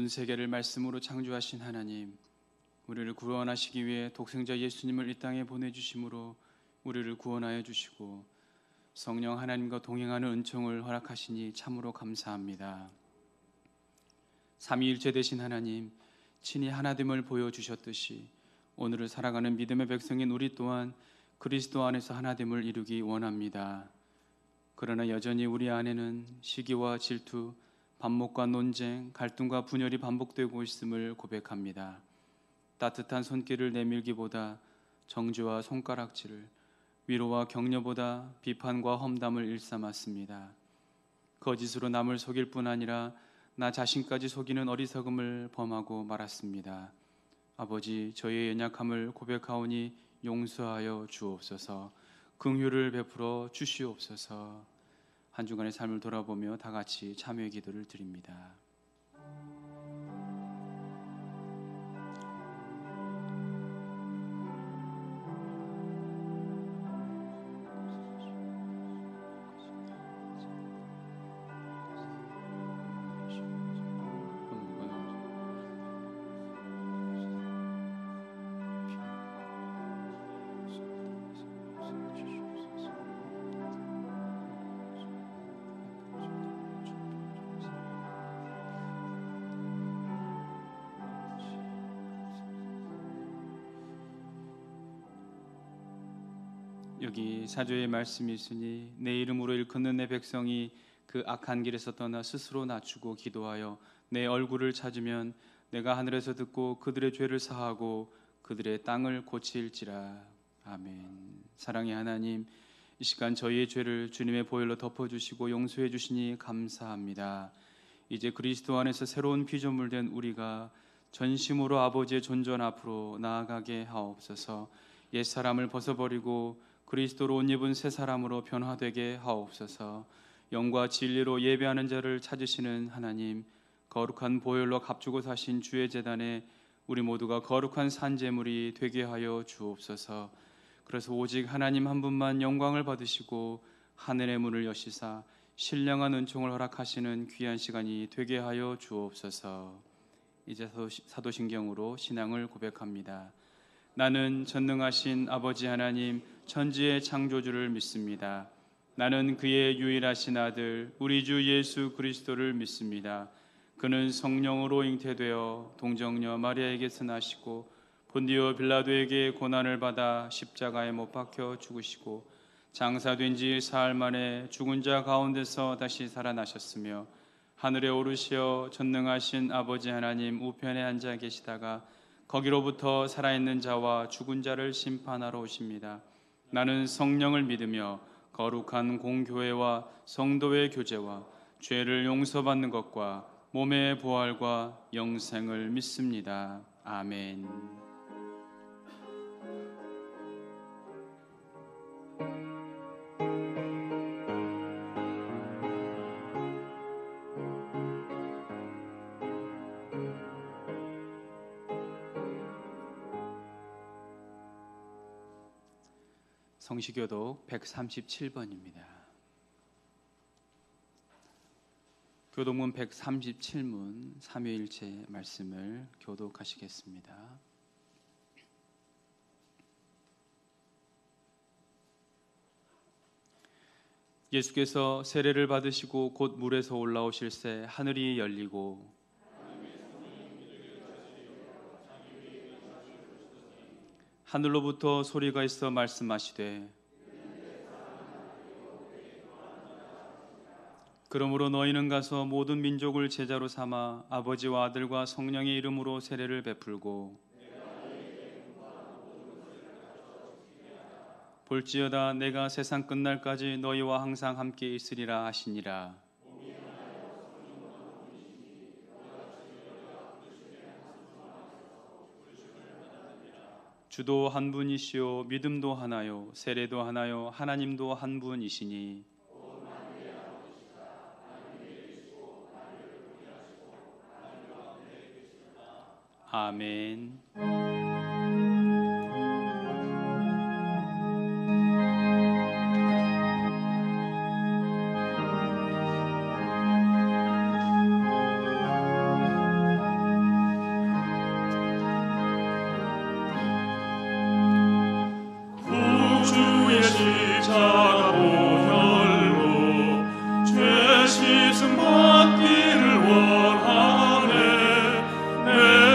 온 세계를 말씀으로 창조하신 하나님, 우리를 구원하시기 위해 독생자 예수님을 이 땅에 보내주심으로 우리를 구원하여 주시고 성령 하나님과 동행하는 은총을 허락하시니 참으로 감사합니다. 삼위일체 되신 하나님, 친히 하나됨을 보여주셨듯이 오늘을 살아가는 믿음의 백성인 우리 또한 그리스도 안에서 하나됨을 이루기 원합니다. 그러나 여전히 우리 안에는 시기와 질투, 반목과 논쟁, 갈등과 분열이 반복되고 있음을 고백합니다. 따뜻한 손길을 내밀기보다 정죄와 손가락질을, 위로와 격려보다 비판과 험담을 일삼았습니다. 거짓으로 남을 속일 뿐 아니라 나 자신까지 속이는 어리석음을 범하고 말았습니다. 아버지, 저의 연약함을 고백하오니 용서하여 주옵소서. 긍휼을 베풀어 주시옵소서. 한 주간의 삶을 돌아보며 다 같이 참회의 기도를 드립니다. 여기 사조의 말씀이 있으니 내 이름으로 일컫는 내 백성이 그 악한 길에서 떠나 스스로 낮추고 기도하여 내 얼굴을 찾으면 내가 하늘에서 듣고 그들의 죄를 사하고 그들의 땅을 고칠지라. 아멘. 사랑의 하나님, 이 시간 저희의 죄를 주님의 보혈로 덮어주시고 용서해 주시니 감사합니다. 이제 그리스도 안에서 새로운 피조물 된 우리가 전심으로 아버지의 존전 앞으로 나아가게 하옵소서. 옛사람을 벗어버리고 그리스도로 옷 입은 새 사람으로 변화되게 하옵소서. 영과 진리로 예배하는 자를 찾으시는 하나님, 거룩한 보혈로 값주고 사신 주의 제단에 우리 모두가 거룩한 산제물이 되게 하여 주옵소서. 그래서 오직 하나님 한 분만 영광을 받으시고 하늘의 문을 여시사 신령한 은총을 허락하시는 귀한 시간이 되게 하여 주옵소서. 이제 사도신경으로 신앙을 고백합니다. 나는 전능하신 아버지 하나님 천지의 창조주를 믿습니다. 나는 그의 유일하신 아들 우리 주 예수 그리스도를 믿습니다. 그는 성령으로 잉태되어 동정녀 마리아에게서 나시고 본디오 빌라도에게 고난을 받아 십자가에 못 박혀 죽으시고 장사된 지 사흘 만에 죽은 자 가운데서 다시 살아나셨으며 하늘에 오르시어 전능하신 아버지 하나님 우편에 앉아 계시다가 거기로부터 살아있는 자와 죽은 자를 심판하러 오십니다. 나는 성령을 믿으며 거룩한 공교회와 성도의 교제와 죄를 용서받는 것과 몸의 부활과 영생을 믿습니다. 아멘. 성시교독 137번입니다. 교독문 137문 삼위일체 말씀을 교독하시겠습니다. 예수께서 세례를 받으시고 곧 물에서 올라오실새 하늘이 열리고 하늘로부터 소리가 있어 말씀하시되 그러므로 너희는 가서 모든 민족을 제자로 삼아 아버지와 아들과 성령의 이름으로 세례를 베풀고 볼지어다 내가 세상 끝날까지 너희와 항상 함께 있으리라 하시니라. 주도 한 분이시요 믿음도 하나요 세례도 하나요 하나님도 한 분이시니 아멘. 씻음 받기를 원하네. 내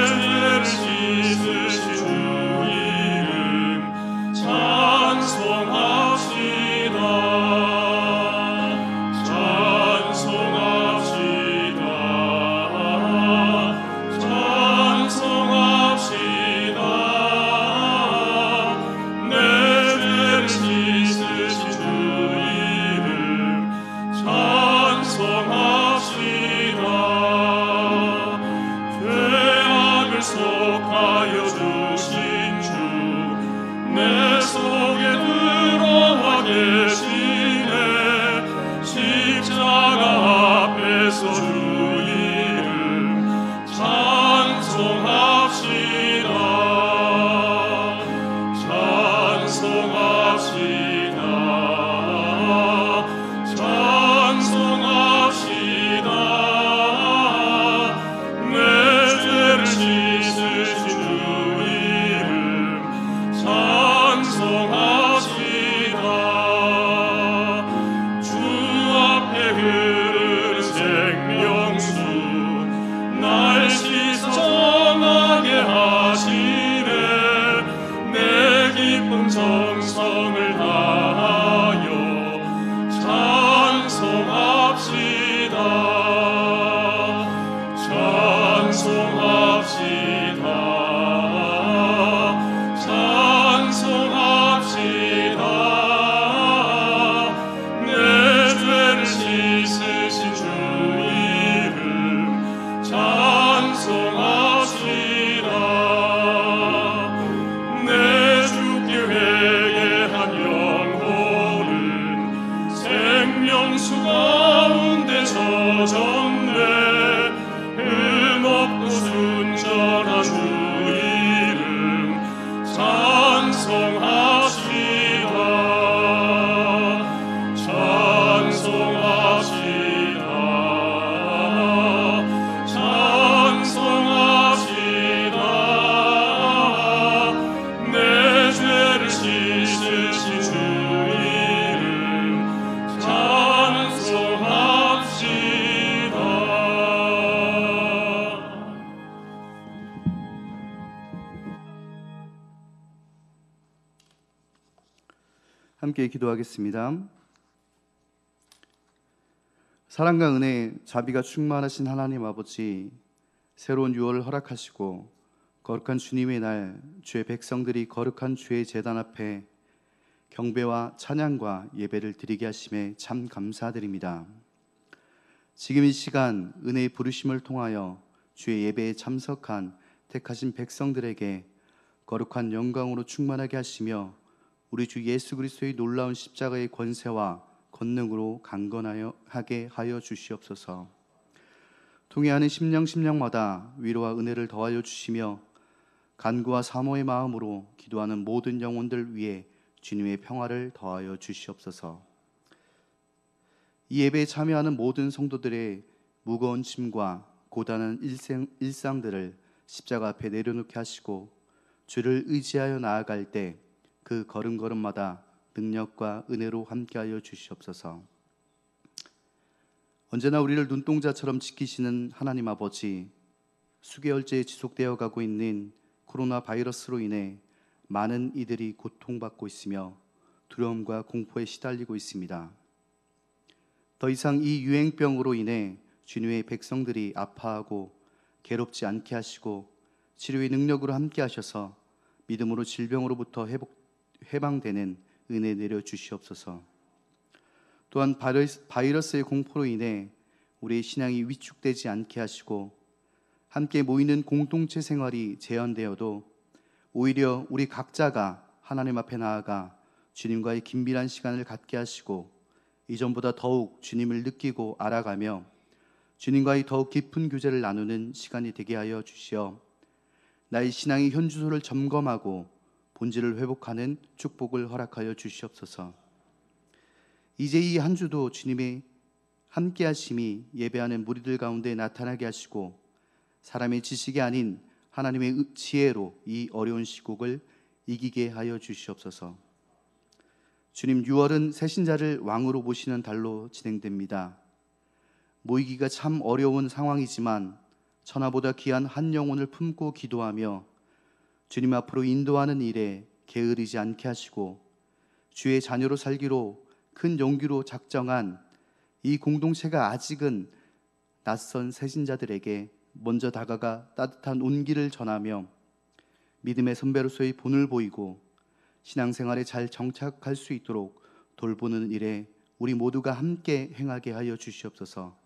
죄를 씻으신 주 이름 찬송합시다. 찬송합시다. 찬송합시다. 내 죄를 씻으신 주 이름 찬송합시다. 죄악을 속하여 주신 주 내 속에 들어와 계시네. 십자가 앞에서 주 이름 찬송합시다. 찬송합시다. 찬송합시다. 내 죄를 씻으신 주 이름 찬송합시다. 주 앞에 흐르는 생명수 날 씻어 정하게 하시네. 내 기쁜 정성을 다하여 찬송합시다. 찬송합시다. 찬송합시다. 내 죄를 씻으신 주 이름 찬송합시다. 내 주께 회개한 영혼은 생명수 가운데 젖었네. 흠없고 순전한 주 이름 찬송합시다. 찬송합시다. 찬송합시다. 내 죄를 씻으신 주 이름 찬송합시다. 함께 기도하겠습니다. 사랑과 은혜, 자비가 충만하신 하나님 아버지, 새로운 유월을 허락하시고 거룩한 주님의 날 주의 백성들이 거룩한 주의 제단 앞에 경배와 찬양과 예배를 드리게 하심에 참 감사드립니다. 지금 이 시간 은혜의 부르심을 통하여 주의 예배에 참석한 택하신 백성들에게 거룩한 영광으로 충만하게 하시며 우리 주 예수 그리스도의 놀라운 십자가의 권세와 권능으로 강건하게 하여 주시옵소서. 통회하는 심령마다 위로와 은혜를 더하여 주시며 간구와 사모의 마음으로 기도하는 모든 영혼들 위해 주님의 평화를 더하여 주시옵소서. 이 예배에 참여하는 모든 성도들의 무거운 짐과 고단한 일상들을 십자가 앞에 내려놓게 하시고 주를 의지하여 나아갈 때 그 걸음걸음마다 능력과 은혜로 함께하여 주시옵소서. 언제나 우리를 눈동자처럼 지키시는 하나님 아버지, 수개월째 지속되어 가고 있는 코로나 바이러스로 인해 많은 이들이 고통받고 있으며 두려움과 공포에 시달리고 있습니다. 더 이상 이 유행병으로 인해 주님의 백성들이 아파하고 괴롭지 않게 하시고 치료의 능력으로 함께 하셔서 믿음으로 질병으로부터 해방되는 은혜 내려 주시옵소서. 또한 바이러스의 공포로 인해 우리의 신앙이 위축되지 않게 하시고 함께 모이는 공동체 생활이 제한되어도 오히려 우리 각자가 하나님 앞에 나아가 주님과의 긴밀한 시간을 갖게 하시고 이전보다 더욱 주님을 느끼고 알아가며 주님과의 더욱 깊은 교제를 나누는 시간이 되게 하여 주시어 나의 신앙의 현주소를 점검하고 본질을 회복하는 축복을 허락하여 주시옵소서. 이제 이 한 주도 주님의 함께 하심이 예배하는 무리들 가운데 나타나게 하시고 사람의 지식이 아닌 하나님의 지혜로 이 어려운 시국을 이기게 하여 주시옵소서. 주님, 6월은 새신자를 왕으로 모시는 달로 진행됩니다. 모이기가 참 어려운 상황이지만 천하보다 귀한 한 영혼을 품고 기도하며 주님 앞으로 인도하는 일에 게으르지 않게 하시고 주의 자녀로 살기로 큰 용기로 작정한 이 공동체가 아직은 낯선 새신자들에게 먼저 다가가 따뜻한 온기를 전하며 믿음의 선배로서의 본을 보이고 신앙생활에 잘 정착할 수 있도록 돌보는 일에 우리 모두가 함께 행하게 하여 주시옵소서.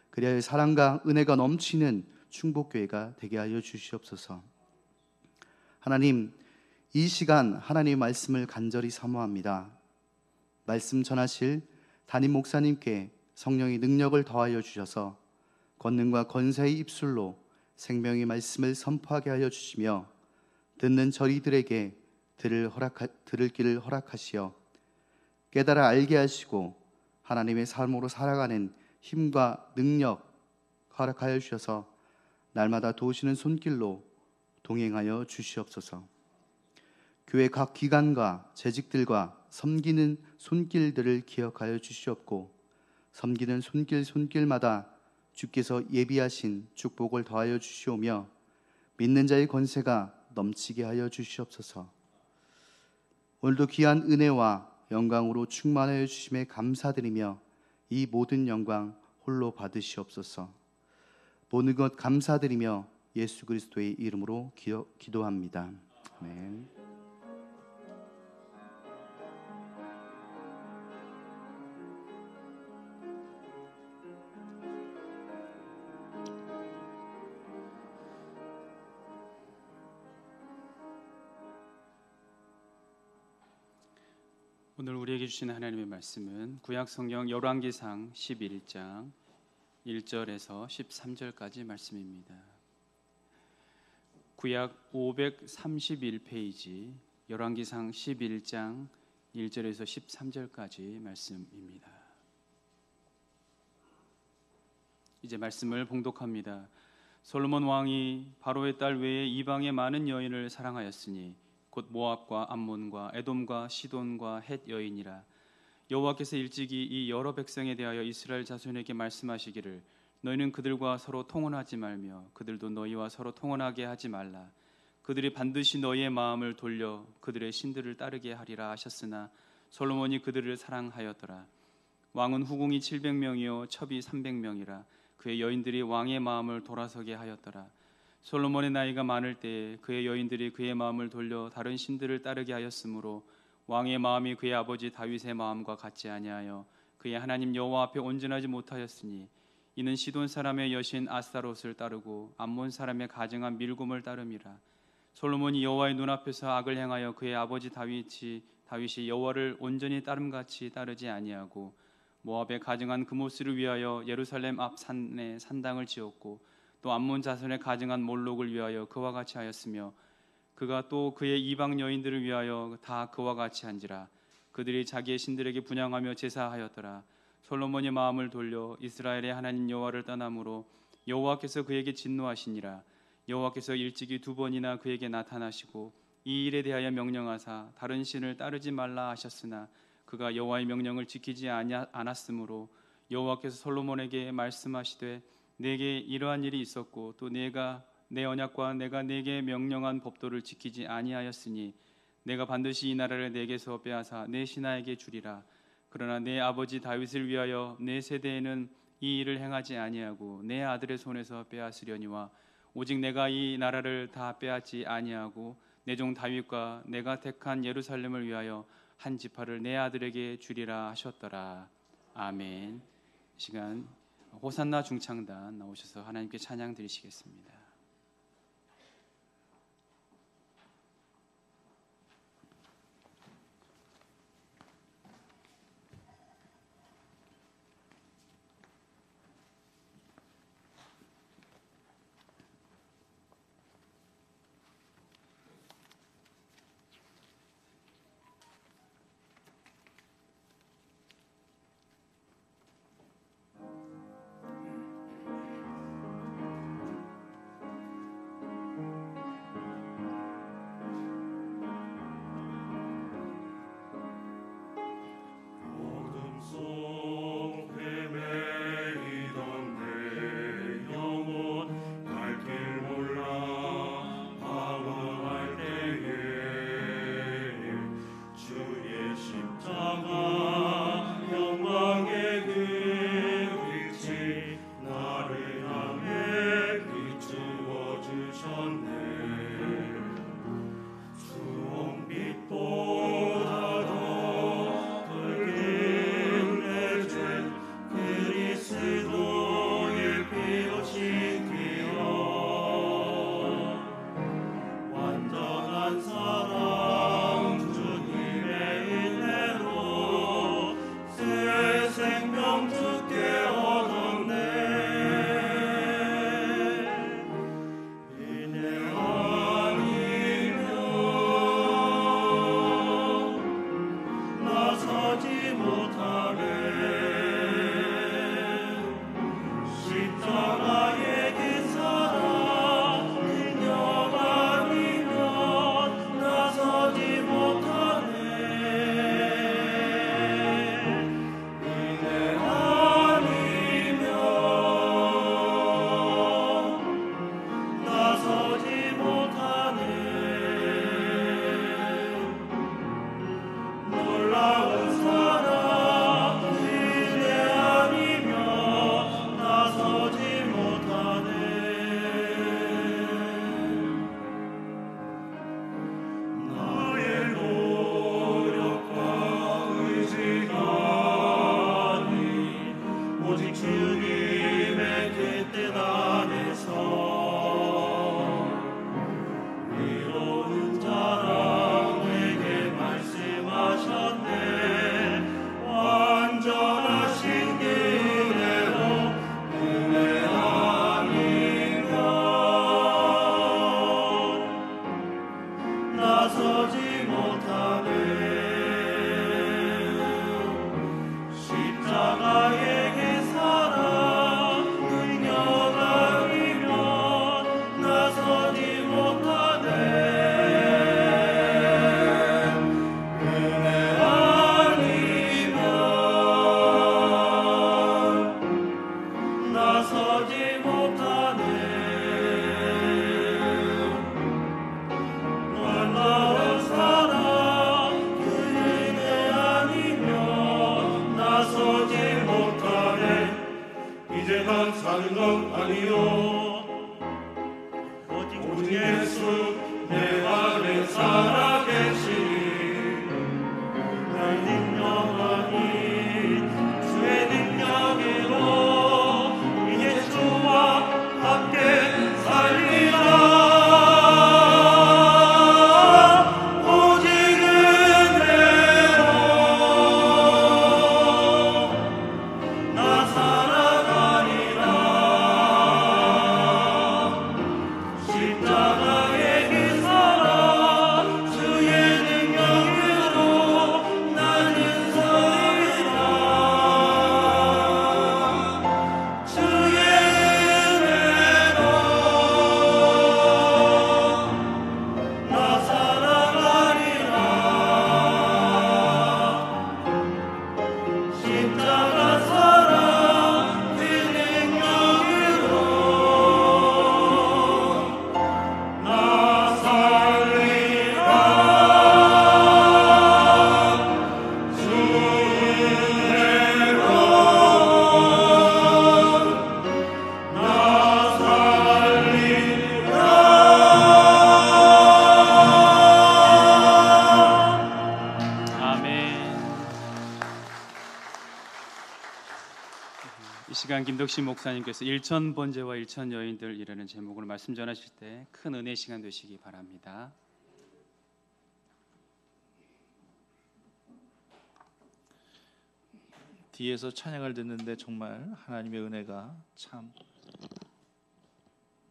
그리하여 사랑과 은혜가 넘치는 충복교회가 되게 하여 주시옵소서. 하나님, 이 시간 하나님의 말씀을 간절히 사모합니다. 말씀 전하실 담임 목사님께 성령의 능력을 더하여 주셔서 권능과 권세의 입술로 생명의 말씀을 선포하게 하여 주시며 듣는 저희들에게 들을 길을 허락하시어 깨달아 알게 하시고 하나님의 삶으로 살아가는 힘과 능력 허락하여 주셔서 날마다 도우시는 손길로 동행하여 주시옵소서. 교회 각 기관과 재직들과 섬기는 손길들을 기억하여 주시옵고 섬기는 손길마다 주께서 예비하신 축복을 더하여 주시오며 믿는 자의 권세가 넘치게 하여 주시옵소서. 오늘도 귀한 은혜와 영광으로 충만하여 주심에 감사드리며 이 모든 영광 홀로 받으시옵소서. 모든 것 감사드리며 예수 그리스도의 이름으로 기도합니다. 아멘. 오늘 우리에게 주신 하나님의 말씀은 구약 성경 열왕기상 11장 1절에서 13절까지 말씀입니다. 구약 531페이지 열왕기상 11장 1절에서 13절까지 말씀입니다. 이제 말씀을 봉독합니다. 솔로몬 왕이 바로의 딸 외에 이방의 많은 여인을 사랑하였으니 곧 모압과 암몬과 에돔과 시돈과 헷 여인이라. 여호와께서 일찍이 이 여러 백성에 대하여 이스라엘 자손에게 말씀하시기를 너희는 그들과 서로 통혼하지 말며 그들도 너희와 서로 통혼하게 하지 말라. 그들이 반드시 너희의 마음을 돌려 그들의 신들을 따르게 하리라 하셨으나 솔로몬이 그들을 사랑하였더라. 왕은 후궁이 700명이요 첩이 300명이라. 그의 여인들이 왕의 마음을 돌아서게 하였더라. 솔로몬의 나이가 많을 때에 그의 여인들이 그의 마음을 돌려 다른 신들을 따르게 하였으므로 왕의 마음이 그의 아버지 다윗의 마음과 같지 아니하여 그의 하나님 여호와 앞에 온전하지 못하였으니 이는 시돈 사람의 여신 아스타롯을 따르고 암몬 사람의 가증한 밀곰을 따름이라. 솔로몬이 여호와의 눈앞에서 악을 행하여 그의 아버지 다윗이 여호와를 온전히 따름같이 따르지 아니하고 모압의 가증한 그모스를 위하여 예루살렘 앞 산에 산당을 지었고 또 암몬 자손의 가증한 몰록을 위하여 그와 같이 하였으며 그가 또 그의 이방 여인들을 위하여 다 그와 같이 한지라. 그들이 자기의 신들에게 분향하며 제사하였더라. 솔로몬이 마음을 돌려 이스라엘의 하나님 여호와를 떠남으로 여호와께서 그에게 진노하시니라. 여호와께서 일찍이 2번이나 그에게 나타나시고 이 일에 대하여 명령하사 다른 신을 따르지 말라 하셨으나 그가 여호와의 명령을 지키지 않았으므로 여호와께서 솔로몬에게 말씀하시되 내게 이러한 일이 있었고 또 내가 내 언약과 내가 내게 명령한 법도를 지키지 아니하였으니 내가 반드시 이 나라를 내게서 빼앗아 내 신하에게 주리라. 그러나 내 아버지 다윗을 위하여 내 세대에는 이 일을 행하지 아니하고 내 아들의 손에서 빼앗으려니와 오직 내가 이 나라를 다 빼앗지 아니하고 내 종 다윗과 내가 택한 예루살렘을 위하여 한 지파를 내 아들에게 주리라 하셨더라. 아멘. 이 시간 호산나 중창단 나오셔서 하나님께 찬양 드리시겠습니다. 나를 향해 비추어 주셨네. 수홍빛보다 더 붉은 내 죄 그리스도의 피로 씻기어 완전한 사랑 주님의 은혜로 새 생명 주께 얻었네. 이내 아니면 나서지 못하네. 십자가의 그 사랑 능력 아니면 나서지 못하네. 이내 아니면 나서지 못하네. 놀라운 사랑 은혜 아니면 나서지 못하네. 나의 노력과 의지가 아닌 오직 주님의 그 뜻 안에서 위로운 자랑 내게 말씀하셨네. 완전하신 그 은혜로 은혜 아니면 나서지 못하네. 십자가의 그 사랑 능력 아니면 나서지 못하네. 은혜 아니면 나서지 못하네. 놀라운 사랑 그 은혜 아니면 나서지 못하네. 이제 난 사는 것 아니요 오직 예수 내 안에 살아계시니 날 능력 아닌 주의 능력으로 이제 주와 함께 살리라. 오직 은혜로 나 살아가리라. 십자가의 그 사랑 주의 능력으로 나는 서리라. 주의 은혜로 나 살아가리라. 십자가 사랑 그 능력으로 나 살리라. 주 은혜로 나 살리라. 아멘. 이 시간 김덕신 목사님께서 일천 번제와 일천 여인들이라는 제목으로 말씀 전하실 때 큰 은혜 시간 되시기 바랍니다. 뒤에서 찬양을 듣는데 정말 하나님의 은혜가 참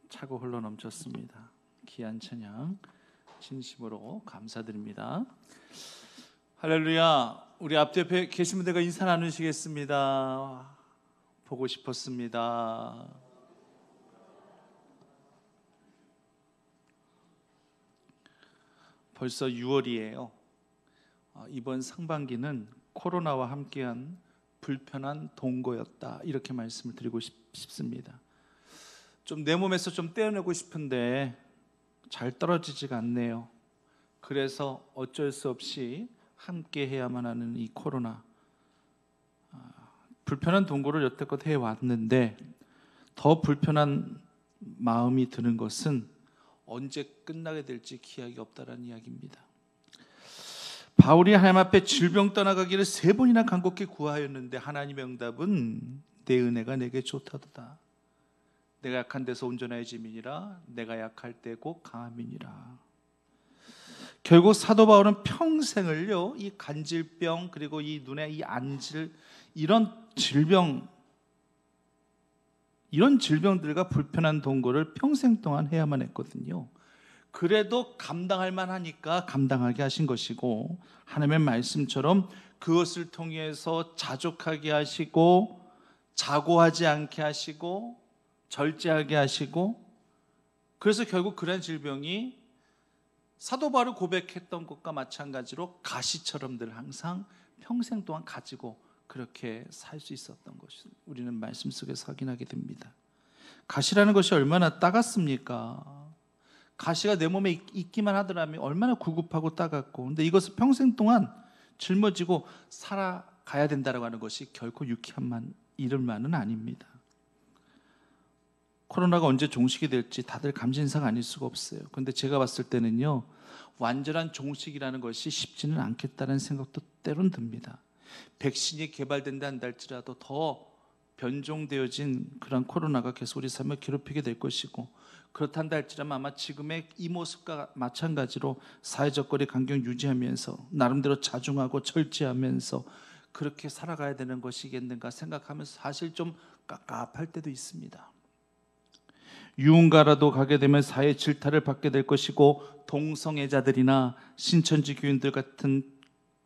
차고 흘러 넘쳤습니다. 귀한 찬양 진심으로 감사드립니다. 할렐루야. 우리 앞에 계신 분들과 인사 나누시겠습니다. 보고 싶었습니다. 벌써 6월이에요. 이번 상반기는 코로나와 함께한 불편한 동거였다, 이렇게 말씀을 드리고 싶습니다. 좀 내 몸에서 좀 떼어내고 싶은데 잘 떨어지지가 않네요. 그래서 어쩔 수 없이 함께 해야만 하는 이 코로나, 불편한 동거를 여태껏 해왔는데 더 불편한 마음이 드는 것은 언제 끝나게 될지 기약이 없다라는 이야기입니다. 바울이 하나님 앞에 질병 떠나가기를 3번이나 간곡히 구하였는데 하나님의 응답은 내 은혜가 내게 좋다도다. 내가 약한 데서 온전하여 짐이니라. 내가 약할 때 곧 강함이니라. 결국 사도 바울은 평생을요, 이 간질병 그리고 이 눈에 이 안질 이런 질병들과 불편한 동거를 평생 동안 해야만 했거든요. 그래도 감당할 만하니까 감당하게 하신 것이고, 하나님의 말씀처럼 그것을 통해서 자족하게 하시고 자고하지 않게 하시고 절제하게 하시고, 그래서 결국 그런 질병이 사도 바울이 고백했던 것과 마찬가지로 가시처럼 늘 항상 평생 동안 가지고 그렇게 살 수 있었던 것을 우리는 말씀 속에서 확인하게 됩니다. 가시라는 것이 얼마나 따갑습니까? 가시가 내 몸에 있기만 하더라면 얼마나 구급하고 따갑고, 근데 이것을 평생 동안 짊어지고 살아가야 된다고 하는 것이 결코 유쾌한 일만은 아닙니다. 코로나가 언제 종식이 될지 다들 감진사가 아닐 수가 없어요. 그런데 제가 봤을 때는요, 완전한 종식이라는 것이 쉽지는 않겠다는 생각도 때론 듭니다. 백신이 개발된다 한다 할지라도 더 변종되어진 그런 코로나가 계속 우리 삶을 괴롭히게 될 것이고, 그렇다 한다 할지라도 아마 지금의 이 모습과 마찬가지로 사회적 거리 간격 유지하면서 나름대로 자중하고 절제하면서 그렇게 살아가야 되는 것이겠는가 생각하면서 사실 좀 깝깝할 때도 있습니다. 유흥가라도 가게 되면 사회 질타를 받게 될 것이고, 동성애자들이나 신천지 교인들 같은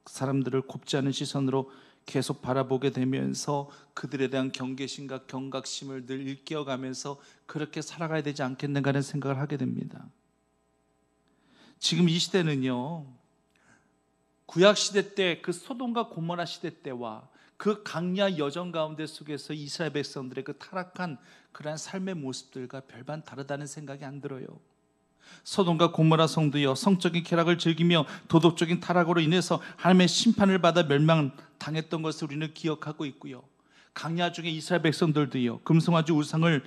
사람들을 곱지 않은 시선으로 계속 바라보게 되면서 그들에 대한 경계심과 경각심을 늘 일깨워가면서 그렇게 살아가야 되지 않겠는가 하는 생각을 하게 됩니다. 지금 이 시대는요, 구약시대 때 그 소돔과 고모라 시대 때와 그 강야 여정 가운데 속에서 이스라엘 백성들의 그 타락한 그러한 삶의 모습들과 별반 다르다는 생각이 안 들어요. 소돔과 고모라 성도여, 성적인 쾌락을 즐기며 도덕적인 타락으로 인해서 하나님의 심판을 받아 멸망당했던 것을 우리는 기억하고 있고요. 강야 중에 이스라엘 백성들도요, 금송아지 우상을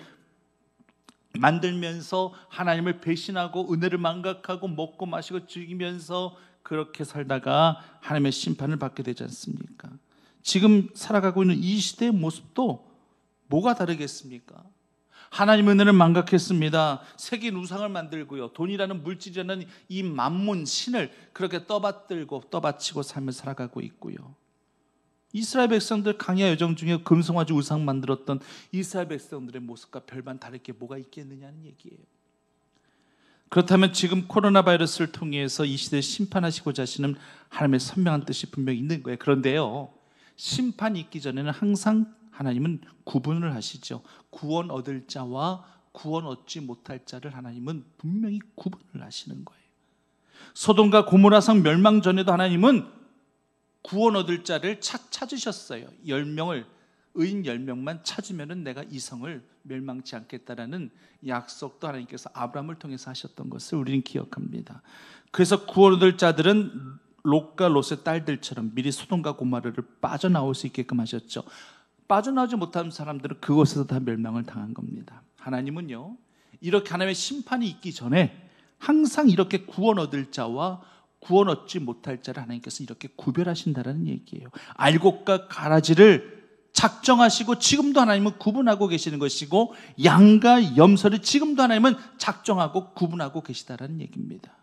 만들면서 하나님을 배신하고 은혜를 망각하고 먹고 마시고 즐기면서 그렇게 살다가 하나님의 심판을 받게 되지 않습니까? 지금 살아가고 있는 이 시대의 모습도 뭐가 다르겠습니까? 하나님 은혜를 망각했습니다. 새긴 우상을 만들고요, 돈이라는 물질이라는 이 만문 신을 그렇게 떠받들고 떠받치고 삶을 살아가고 있고요. 이스라엘 백성들 강야 여정 중에 금송아지 우상 만들었던 이스라엘 백성들의 모습과 별반 다를 게 뭐가 있겠느냐는 얘기예요. 그렇다면 지금 코로나 바이러스를 통해서 이 시대를 심판하시고자 하시는 하나님의 선명한 뜻이 분명히 있는 거예요. 그런데요, 심판이 있기 전에는 항상 하나님은 구분을 하시죠. 구원 얻을 자와 구원 얻지 못할 자를 하나님은 분명히 구분을 하시는 거예요. 소돔과 고모라성 멸망 전에도 하나님은 구원 얻을 자를 찾으셨어요. 10명을, 의인 10명만 찾으면 내가 이 성을 멸망치 않겠다라는 약속도 하나님께서 아브라함을 통해서 하셨던 것을 우리는 기억합니다. 그래서 구원 얻을 자들은 롯과 롯의 딸들처럼 미리 소돔과 고모라를 빠져나올 수 있게끔 하셨죠. 빠져나오지 못한 사람들은 그곳에서 다 멸망을 당한 겁니다. 하나님은요, 이렇게 하나님의 심판이 있기 전에 항상 이렇게 구원 얻을 자와 구원 얻지 못할 자를 하나님께서 이렇게 구별하신다는 얘기예요. 알곡과 가라지를 작정하시고 지금도 하나님은 구분하고 계시는 것이고, 양과 염소를 지금도 하나님은 작정하고 구분하고 계시다는 얘기입니다.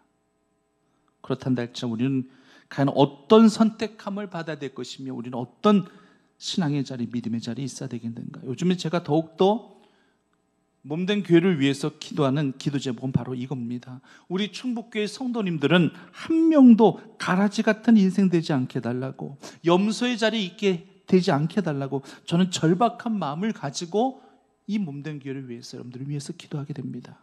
그렇단다 할지라도 우리는 과연 어떤 선택함을 받아야 될 것이며, 우리는 어떤 신앙의 자리, 믿음의 자리에 있어야 되겠는가. 요즘에 제가 더욱더 몸된 교회를 위해서 기도하는 기도 제목은 바로 이겁니다. 우리 충북교회 성도님들은 한 명도 가라지 같은 인생 되지 않게 해달라고, 염소의 자리에 있게 되지 않게 해달라고 저는 절박한 마음을 가지고 이 몸된 교회를 위해서, 여러분들을 위해서 기도하게 됩니다.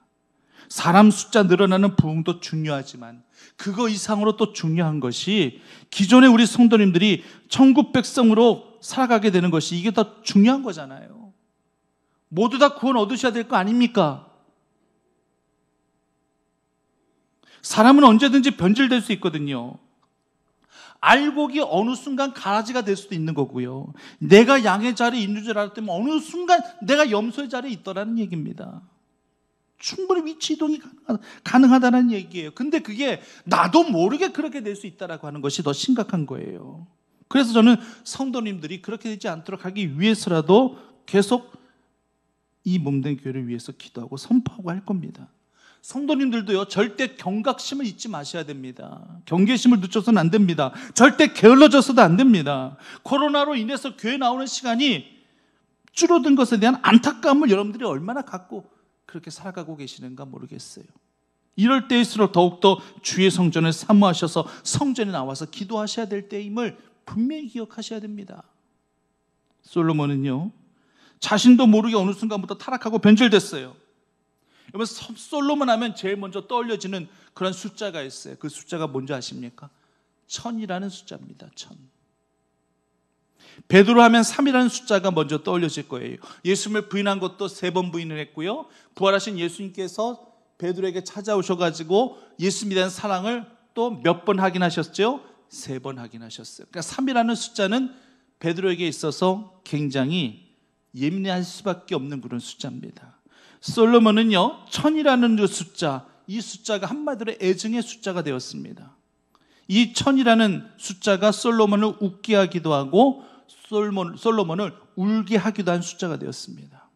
사람 숫자 늘어나는 부흥도 중요하지만 그거 이상으로 또 중요한 것이 기존의 우리 성도님들이 천국 백성으로 살아가게 되는 것이, 이게 더 중요한 거잖아요. 모두 다 구원 얻으셔야 될 거 아닙니까? 사람은 언제든지 변질될 수 있거든요. 알곡이 어느 순간 가라지가 될 수도 있는 거고요. 내가 양의 자리에 있는 줄 알았더니 어느 순간 내가 염소의 자리에 있더라는 얘기입니다. 충분히 위치 이동이 가능하다는 얘기예요. 근데 그게 나도 모르게 그렇게 될 수 있다라고 하는 것이 더 심각한 거예요. 그래서 저는 성도님들이 그렇게 되지 않도록 하기 위해서라도 계속 이 몸된 교회를 위해서 기도하고 선포하고 할 겁니다. 성도님들도요, 절대 경각심을 잊지 마셔야 됩니다. 경계심을 늦춰서는 안 됩니다. 절대 게을러져서도 안 됩니다. 코로나로 인해서 교회 나오는 시간이 줄어든 것에 대한 안타까움을 여러분들이 얼마나 갖고 그렇게 살아가고 계시는가 모르겠어요. 이럴 때일수록 더욱더 주의 성전을 사모하셔서 성전에 나와서 기도하셔야 될 때임을 분명히 기억하셔야 됩니다. 솔로몬은요, 자신도 모르게 어느 순간부터 타락하고 변절됐어요. 여러분, 솔로몬 하면 제일 먼저 떠올려지는 그런 숫자가 있어요. 그 숫자가 뭔지 아십니까? 1000이라는 숫자입니다. 1000. 베드로 하면 3이라는 숫자가 먼저 떠올려질 거예요. 예수님을 부인한 것도 3번 부인을 했고요. 부활하신 예수님께서 베드로에게 찾아오셔가지고 예수님에 대한 사랑을 또 몇 번 확인하셨죠? 3번 확인하셨어요. 그러니까 3이라는 숫자는 베드로에게 있어서 굉장히 예민할 수밖에 없는 그런 숫자입니다. 솔로몬은요, 1000이라는 그 숫자, 이 숫자가 한마디로 애증의 숫자가 되었습니다. 이 1000이라는 숫자가 솔로몬을 웃게 하기도 하고 솔로몬을 울게 하기도 한 숫자가 되었습니다.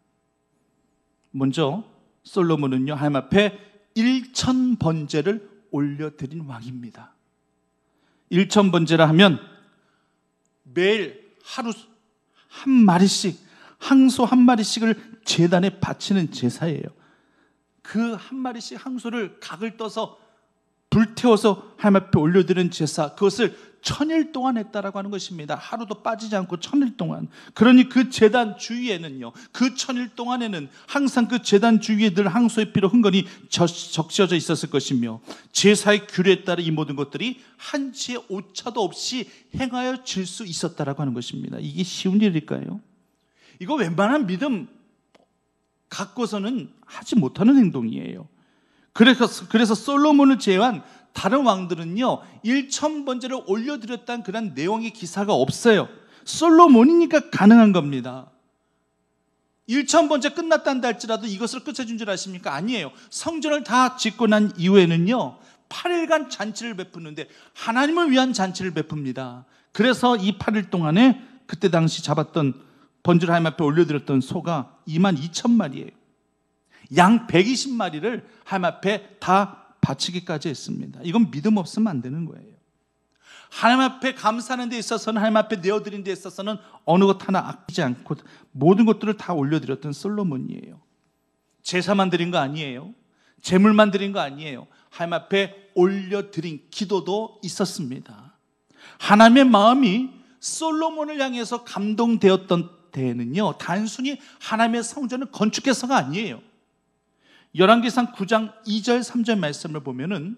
먼저 솔로몬은요, 하나님 앞에 1000번제를 올려드린 왕입니다. 1000번제라 하면 매일 하루 한 마리씩, 항소 한 마리씩을 제단에 바치는 제사예요. 그 한 마리씩 항소를 각을 떠서 불태워서 하나님 앞에 올려드리는 제사, 그것을 1000일 동안 했다라고 하는 것입니다. 하루도 빠지지 않고 1000일 동안. 그러니 그 제단 주위에는요, 그 1000일 동안에는 항상 그 제단 주위에 늘 항소의 피로 흥건히 적셔져 있었을 것이며, 제사의 규례에 따라 이 모든 것들이 한치의 오차도 없이 행하여질 수 있었다라고 하는 것입니다. 이게 쉬운 일일까요? 이거 웬만한 믿음 갖고서는 하지 못하는 행동이에요. 그래서 솔로몬을 제외한 다른 왕들은요, 1000번제를 올려드렸다는 그런 내용의 기사가 없어요. 솔로몬이니까 가능한 겁니다. 1000번제 끝났다는다 할지라도 이것을 끝내준 줄 아십니까? 아니에요. 성전을 다 짓고 난 이후에는요, 8일간 잔치를 베푸는데 하나님을 위한 잔치를 베풉니다. 그래서 이 8일 동안에 그때 당시 잡았던 번제를 하나님 앞에 올려드렸던 소가 22,000마리예요. 양 120마리를 하나님 앞에 다 바치기까지 했습니다. 이건 믿음 없으면 안 되는 거예요. 하나님 앞에 감사하는 데 있어서는, 하나님 앞에 내어드리는 데 있어서는 어느 것 하나 아끼지 않고 모든 것들을 다 올려드렸던 솔로몬이에요. 제사만 드린 거 아니에요. 제물만 드린 거 아니에요. 하나님 앞에 올려드린 기도도 있었습니다. 하나님의 마음이 솔로몬을 향해서 감동되었던 때는요, 단순히 하나님의 성전을 건축해서가 아니에요. 열왕기상 9장 2절 3절 말씀을 보면은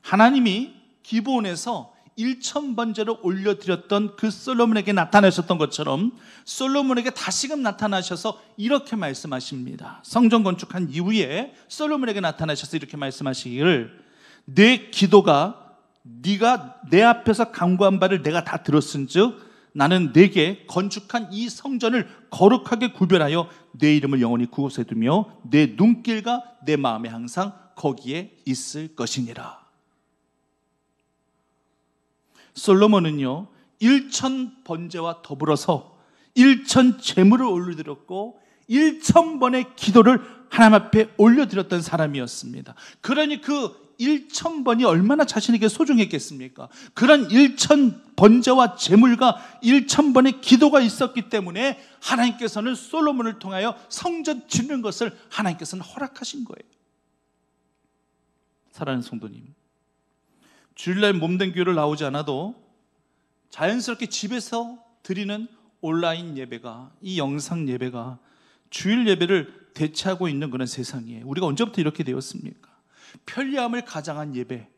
하나님이 기브온에서 1000번제를 올려드렸던 그 솔로몬에게 나타나셨던 것처럼 솔로몬에게 다시금 나타나셔서 이렇게 말씀하십니다. 성전 건축한 이후에 솔로몬에게 나타나셔서 이렇게 말씀하시기를, 내 기도가 네가 내 앞에서 간구한 바를 내가 다 들었은즉 나는 내게 건축한 이 성전을 거룩하게 구별하여 내 이름을 영원히 그곳에 두며 내 눈길과 내 마음에 항상 거기에 있을 것이니라. 솔로몬은요, 1000번제와 더불어서 1000 제물을 올려드렸고 1000번의 기도를 하나님 앞에 올려드렸던 사람이었습니다. 그러니 그 1000번이 얼마나 자신에게 소중했겠습니까? 그런 1000번제와 제물과 1000번의 기도가 있었기 때문에 하나님께서는 솔로몬을 통하여 성전 짓는 것을 하나님께서는 허락하신 거예요. 사랑하는 성도님, 주일날 몸된 교회를 나오지 않아도 자연스럽게 집에서 드리는 온라인 예배가, 이 영상 예배가 주일 예배를 대체하고 있는 그런 세상이에요. 우리가 언제부터 이렇게 되었습니까? 편리함을 가장한 예배,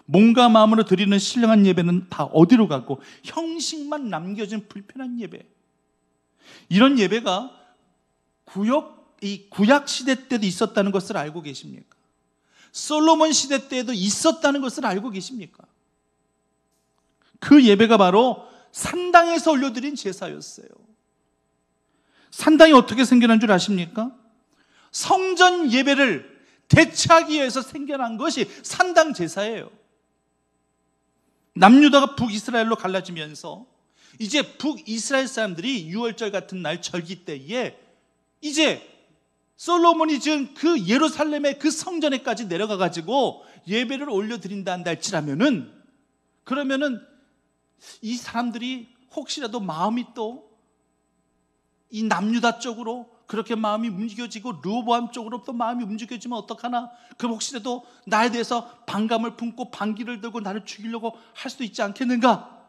몸과 마음으로 드리는 신령한 예배는 다 어디로 가고 형식만 남겨진 불편한 예배, 이런 예배가 구약 시대 때도 있었다는 것을 알고 계십니까? 솔로몬 시대 때에도 있었다는 것을 알고 계십니까? 그 예배가 바로 산당에서 올려드린 제사였어요. 산당이 어떻게 생겨난 줄 아십니까? 성전 예배를 대체하기 위해서 생겨난 것이 산당 제사예요. 남유다가 북이스라엘로 갈라지면서 이제 북이스라엘 사람들이 유월절 같은 날 절기 때에 이제 솔로몬이 지은 그 예루살렘의 그 성전에까지 내려가 가지고 예배를 올려드린다 한다 할지라면은, 그러면은 이 사람들이 혹시라도 마음이 또 이 남유다 쪽으로 그렇게 마음이 움직여지고 르호보암 쪽으로 또 마음이 움직여지면 어떡하나? 그럼 혹시라도 나에 대해서 반감을 품고 반기를 들고 나를 죽이려고 할 수도 있지 않겠는가?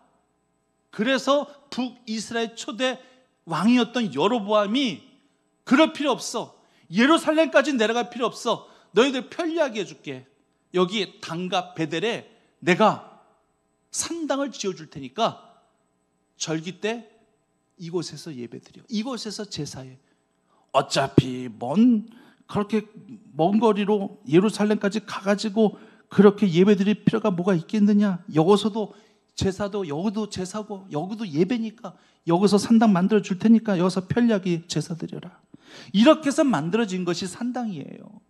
그래서 북이스라엘 초대 왕이었던 여로보암이 그럴 필요 없어, 예루살렘까지 내려갈 필요 없어, 너희들 편리하게 해줄게, 여기 단과 베델에 내가 산당을 지어줄 테니까 절기 때 이곳에서 예배드려, 이곳에서 제사해. 어차피 그렇게 먼 거리로 예루살렘까지 가가지고 그렇게 예배드릴 필요가 뭐가 있겠느냐? 여기서도 제사도, 여기도 제사고 여기도 예배니까 여기서 산당 만들어 줄 테니까 여기서 편리하게 제사 드려라. 이렇게 해서 만들어진 것이 산당이에요.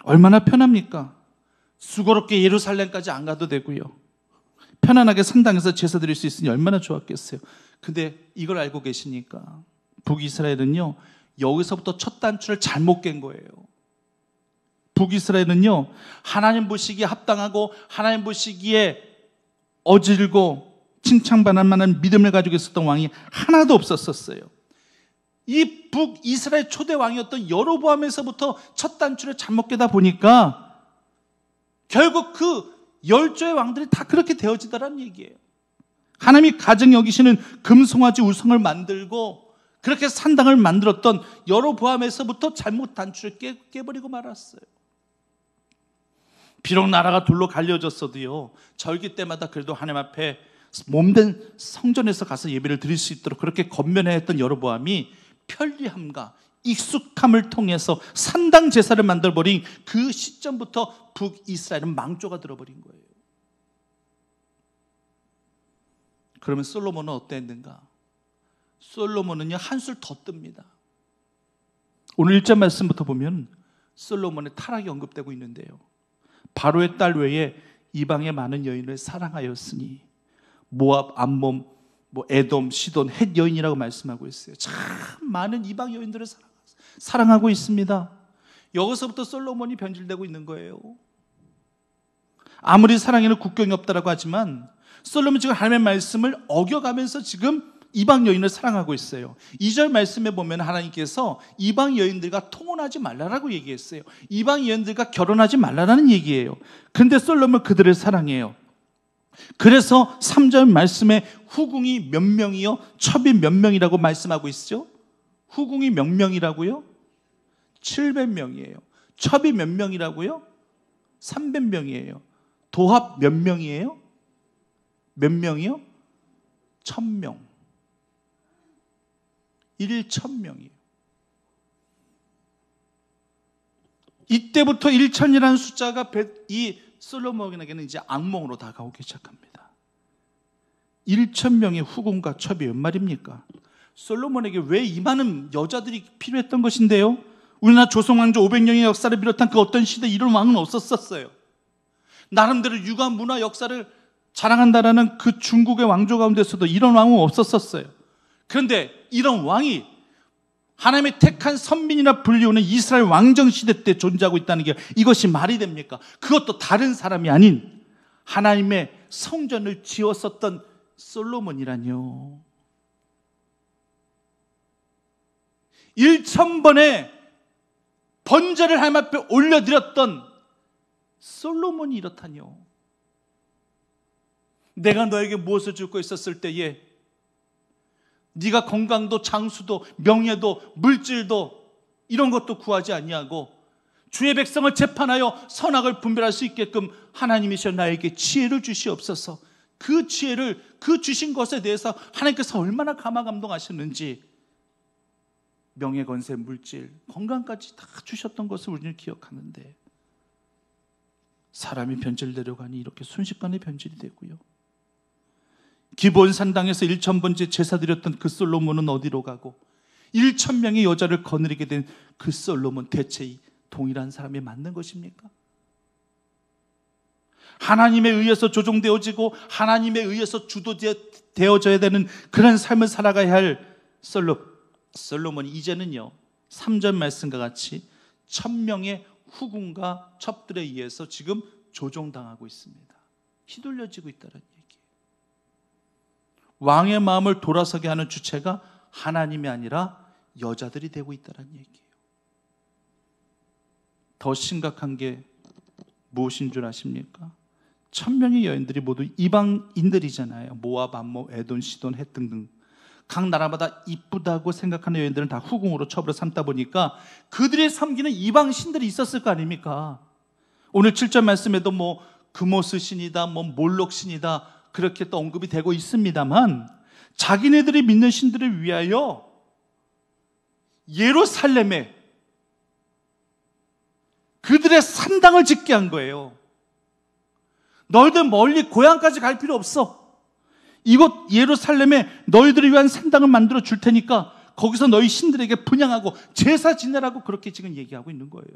얼마나 편합니까? 수고롭게 예루살렘까지 안 가도 되고요, 편안하게 산당에서 제사 드릴 수 있으니 얼마나 좋았겠어요. 근데 이걸 알고 계시니까 북이스라엘은요, 여기서부터 첫 단추를 잘못 깬 거예요. 북이스라엘은요, 하나님 보시기에 합당하고 하나님 보시기에 어질고 칭찬받을 만한 믿음을 가지고 있었던 왕이 하나도 없었어요. 이 북이스라엘 초대 왕이었던 여로보암에서부터 첫 단추를 잘못 깨다 보니까 결국 그 10조의 왕들이 다 그렇게 되어지더라는 얘기예요. 하나님이 가정 여기시는 금송아지 우성을 만들고 그렇게 산당을 만들었던 여로보암에서부터 잘못 단추를 깨버리고 말았어요. 비록 나라가 둘로 갈려졌어도요, 절기 때마다 그래도 하나님 앞에 몸된 성전에서 가서 예배를 드릴 수 있도록 그렇게 권면해야 했던 여로보암이 편리함과 익숙함을 통해서 산당 제사를 만들어버린 그 시점부터 북이스라엘은 망조가 들어버린 거예요. 그러면 솔로몬은 어땠는가? 솔로몬은요, 한술 더 뜹니다. 오늘 1절 말씀부터 보면 솔로몬의 타락이 언급되고 있는데요, 바로의 딸 외에 이방의 많은 여인을 사랑하였으니 모압, 암몬, 에돔, 시돈, 헷 여인이라고 말씀하고 있어요. 참 많은 이방 여인들을 사랑하고 있습니다. 여기서부터 솔로몬이 변질되고 있는 거예요. 아무리 사랑에는 국경이 없다라고 하지만 솔로몬이 지금 하나님의 말씀을 어겨가면서 지금 이방 여인을 사랑하고 있어요. 2절 말씀에 보면 하나님께서 이방 여인들과 통혼하지 말라라고 얘기했어요. 이방 여인들과 결혼하지 말라라는 얘기예요. 근데 솔로몬은 그들을 사랑해요. 그래서 3절 말씀에 후궁이 몇 명이요? 첩이 몇 명이라고 말씀하고 있죠? 후궁이 몇 명이라고요? 700명이에요. 첩이 몇 명이라고요? 300명이에요. 도합 몇 명이에요? 몇 명이요? 1000명. 1000명이에요. 이때부터 1000이라는 숫자가 이 솔로몬에게는 이제 악몽으로 다가오기 시작합니다. 1000명의 후궁과 첩이 몇 말입니까? 솔로몬에게 왜 이 많은 여자들이 필요했던 것인데요, 우리나라 조선왕조 500년의 역사를 비롯한 그 어떤 시대에 이런 왕은 없었어요. 나름대로 육아 문화 역사를 자랑한다라는 그 중국의 왕조 가운데서도 이런 왕은 없었어요. 그런데 이런 왕이 하나님의 택한 선민이라 불리우는 이스라엘 왕정 시대 때 존재하고 있다는 게 이것이 말이 됩니까? 그것도 다른 사람이 아닌 하나님의 성전을 지었었던 솔로몬이라뇨. 1000번의 번제를 하나님 앞에 올려드렸던 솔로몬이 이렇다뇨. 내가 너에게 무엇을 주고 있었을 때에 네가 건강도 장수도 명예도 물질도 이런 것도 구하지 아니하고 주의 백성을 재판하여 선악을 분별할 수 있게끔 하나님이셔 나에게 지혜를 주시옵소서. 그 지혜를, 그 주신 것에 대해서 하나님께서 얼마나 감화감동하셨는지, 명예, 건세, 물질, 건강까지 다 주셨던 것을 우리는 기억하는데 사람이 변질되려 가니 이렇게 순식간에 변질이 되고요. 기본 산당에서 1000번째 제사 드렸던 그 솔로몬은 어디로 가고 1000명의 여자를 거느리게 된 그 솔로몬 대체 이 동일한 사람이 맞는 것입니까? 하나님에 의해서 조종되어지고 하나님에 의해서 주도되어져야 되는 그런 삶을 살아가야 할 솔로몬이 이제는요 3절 말씀과 같이 1000명의 후궁과 첩들에 의해서 지금 조종당하고 있습니다. 휘둘려지고 있다는 얘기예요. 왕의 마음을 돌아서게 하는 주체가 하나님이 아니라 여자들이 되고 있다는 얘기예요. 더 심각한 게 무엇인 줄 아십니까? 1000명의 여인들이 모두 이방인들이잖아요. 모압, 암몬, 에돔, 시돈, 헷 등등 각 나라마다 이쁘다고 생각하는 여인들은 다 후궁으로 첩으로 삼다 보니까 그들이 섬기는 이방 신들이 있었을 거 아닙니까? 오늘 7절 말씀에도 뭐 그모스 신이다, 뭐 몰록 신이다 그렇게 또 언급이 되고 있습니다만 자기네들이 믿는 신들을 위하여 예루살렘에 그들의 산당을 짓게 한 거예요. 너희들 멀리 고향까지 갈 필요 없어. 이곳 예루살렘에 너희들을 위한 산당을 만들어 줄 테니까 거기서 너희 신들에게 분향하고 제사 지내라고 그렇게 지금 얘기하고 있는 거예요.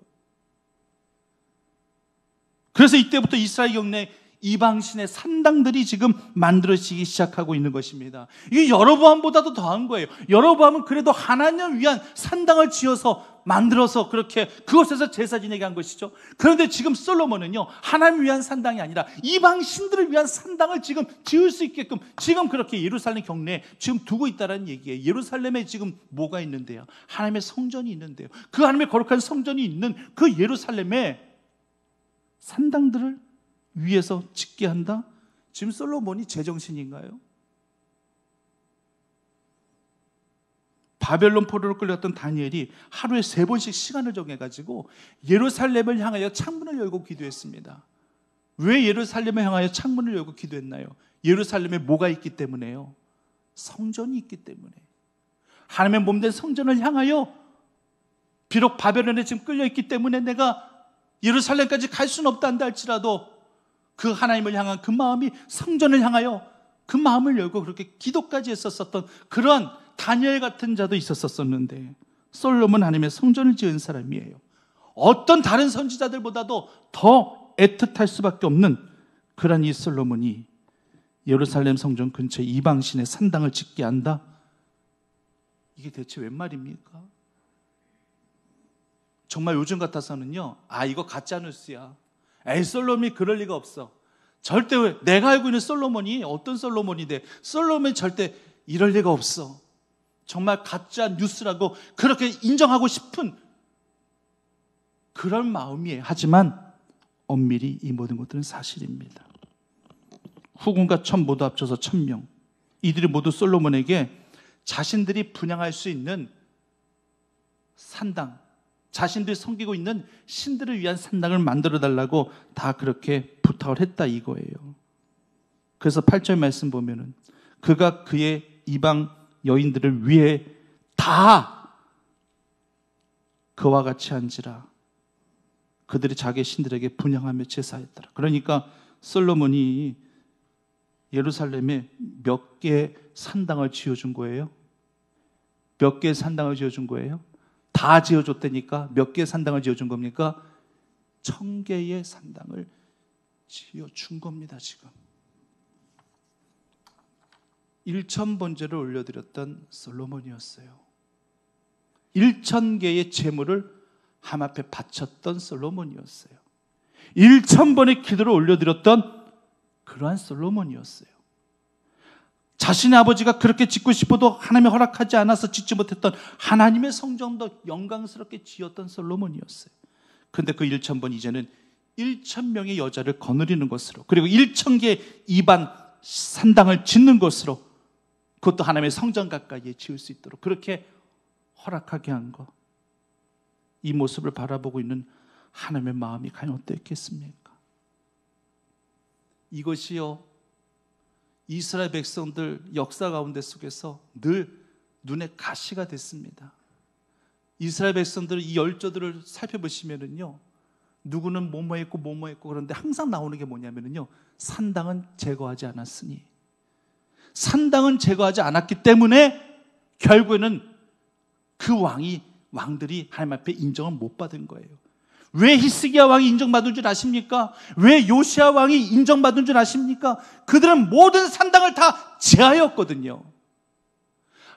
그래서 이때부터 이스라엘 경내 이방신의 산당들이 지금 만들어지기 시작하고 있는 것입니다. 이게 여로보암보다도 더한 거예요. 여로보암은 그래도 하나님을 위한 산당을 지어서 만들어서 그렇게 그곳에서 제사 지내게 한 것이죠. 그런데 지금 솔로몬은요 하나님을 위한 산당이 아니라 이방신들을 위한 산당을 지금 지을 수 있게끔 지금 그렇게 예루살렘 경내에 지금 두고 있다는 얘기예요. 예루살렘에 지금 뭐가 있는데요? 하나님의 성전이 있는데요. 그 하나님의 거룩한 성전이 있는 그 예루살렘에 산당들을 위에서 짓게 한다? 지금 솔로몬이 제정신인가요? 바벨론 포로로 끌려갔던 다니엘이 하루에 3번씩 시간을 정해가지고 예루살렘을 향하여 창문을 열고 기도했습니다. 왜 예루살렘을 향하여 창문을 열고 기도했나요? 예루살렘에 뭐가 있기 때문에요? 성전이 있기 때문에. 하나님의 몸된 성전을 향하여 비록 바벨론에 지금 끌려있기 때문에 내가 예루살렘까지 갈 수는 없다 한다 할지라도 그 하나님을 향한 그 마음이 성전을 향하여 그 마음을 열고 그렇게 기도까지 했었던 그런 다니엘 같은 자도 있었었는데 솔로몬 하나님의 성전을 지은 사람이에요. 어떤 다른 선지자들보다도 더 애틋할 수밖에 없는 그런 이 솔로몬이 예루살렘 성전 근처에 이방신의 산당을 짓게 한다? 이게 대체 웬 말입니까? 정말 요즘 같아서는요 이거 가짜뉴스야. 에이 솔로몬이 그럴 리가 없어. 절대 내가 알고 있는 솔로몬이 어떤 솔로몬인데 솔로몬이 절대 이럴 리가 없어. 정말 가짜 뉴스라고 그렇게 인정하고 싶은 그런 마음이에요. 하지만 엄밀히 이 모든 것들은 사실입니다. 후궁과 첩 모두 합쳐서 1000명. 이들이 모두 솔로몬에게 자신들이 분향할 수 있는 산당, 자신들이 섬기고 있는 신들을 위한 산당을 만들어 달라고 다 그렇게 부탁을 했다 이거예요. 그래서 8절 말씀 보면은 그가 그의 이방 여인들을 위해 다 그와 같이 한지라 그들이 자기 신들에게 분향하며 제사했더라. 그러니까 솔로몬이 예루살렘에 몇 개의 산당을 지어준 거예요? 몇 개의 산당을 지어준 거예요? 다 지어줬다니까 몇 개의 산당을 지어준 겁니까? 1000개의 산당을 지어준 겁니다. 지금 1000번제를 올려드렸던 솔로몬이었어요. 1000개의 제물을 함 앞에 바쳤던 솔로몬이었어요. 1000번의 기도를 올려드렸던 그러한 솔로몬이었어요. 자신의 아버지가 그렇게 짓고 싶어도 하나님이 허락하지 않아서 짓지 못했던 하나님의 성전도 영광스럽게 지었던 솔로몬이었어요. 그런데 그 1000번 이제는 1000명의 여자를 거느리는 것으로 그리고 1000개의 이반 산당을 짓는 것으로 그것도 하나님의 성전 가까이에 지을 수 있도록 그렇게 허락하게 한 것. 이 모습을 바라보고 있는 하나님의 마음이 과연 어땠겠습니까? 이것이요 이스라엘 백성들 역사 가운데 속에서 늘 눈에 가시가 됐습니다. 이스라엘 백성들 이 열조들을 살펴보시면은요 누구는 뭐뭐 했고 뭐뭐 했고 그런데 항상 나오는 게 뭐냐면요, 산당은 제거하지 않았으니, 산당은 제거하지 않았기 때문에 결국에는 그 왕들이 하나님 앞에 인정을 못 받은 거예요. 왜 히스기야 왕이 인정받은 줄 아십니까? 왜 요시야 왕이 인정받은 줄 아십니까? 그들은 모든 산당을 다 제하였거든요.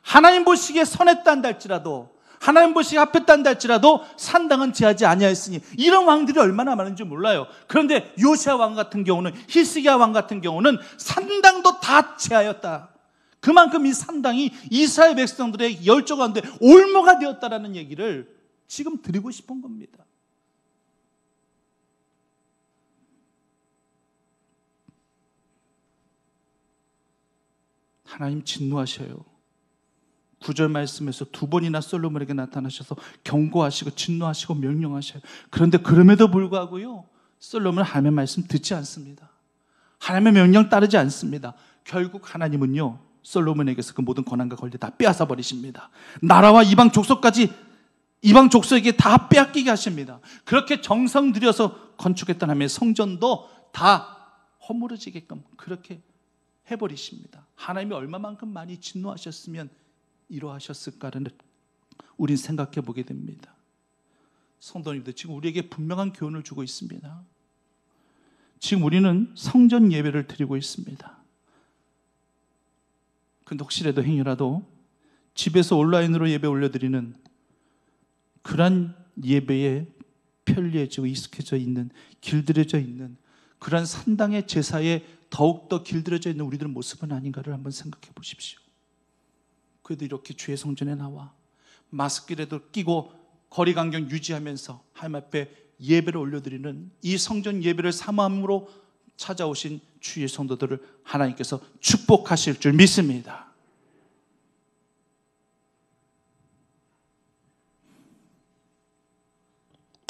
하나님 보시기에 선했다 한다 할지라도, 하나님 보시기에 합했다 한다 할지라도 산당은 제하지 아니하였으니, 이런 왕들이 얼마나 많은지 몰라요. 그런데 요시야 왕 같은 경우는, 히스기야 왕 같은 경우는 산당도 다 제하였다. 그만큼 이 산당이 이스라엘 백성들의 열조 가운데 올무가 되었다라는 얘기를 지금 드리고 싶은 겁니다. 하나님 진노하셔요. 9절 말씀에서 2번이나 솔로몬에게 나타나셔서 경고하시고 진노하시고 명령하셔요. 그런데 그럼에도 불구하고요, 솔로몬은 하나님의 말씀 듣지 않습니다. 하나님의 명령 따르지 않습니다. 결국 하나님은요, 솔로몬에게서 그 모든 권한과 권리 다 빼앗아 버리십니다. 나라와 이방 족속까지, 이방 족속에게 다 빼앗기게 하십니다. 그렇게 정성 들여서 건축했던 하나님의 성전도 다 허물어지게끔 그렇게 해버리십니다. 하나님이 얼마만큼 많이 진노하셨으면 이러하셨을까를 우린 생각해 보게 됩니다. 성도님들, 지금 우리에게 분명한 교훈을 주고 있습니다. 지금 우리는 성전 예배를 드리고 있습니다. 근데 혹시라도 행여라도 집에서 온라인으로 예배 올려드리는 그런 예배에 편리해지고 익숙해져 있는, 길들여져 있는 그런 산당의 제사에 더욱더 길들여져 있는 우리들의 모습은 아닌가를 한번 생각해 보십시오. 그래도 이렇게 주의 성전에 나와 마스크라도 끼고 거리간격 유지하면서 하나님 앞에 예배를 올려드리는 이 성전 예배를 사모함으로 찾아오신 주의 성도들을 하나님께서 축복하실 줄 믿습니다.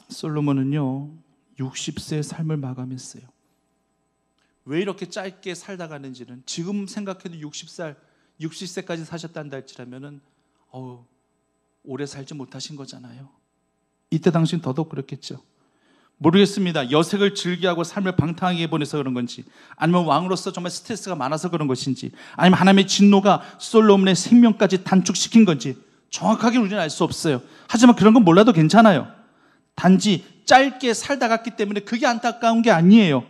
솔로몬은요 60세의 삶을 마감했어요. 왜 이렇게 짧게 살다 가는지는, 지금 생각해도 60세까지 사셨단다 할지라면은 오래 살지 못하신 거잖아요. 이때 당시는 더더욱 그렇겠죠. 모르겠습니다. 여색을 즐기하고 삶을 방탕하게 보내서 그런 건지, 아니면 왕으로서 정말 스트레스가 많아서 그런 것인지, 아니면 하나님의 진노가 솔로몬의 생명까지 단축시킨 건지 정확하게 우리는 알 수 없어요. 하지만 그런 건 몰라도 괜찮아요. 단지 짧게 살다 갔기 때문에 그게 안타까운 게 아니에요.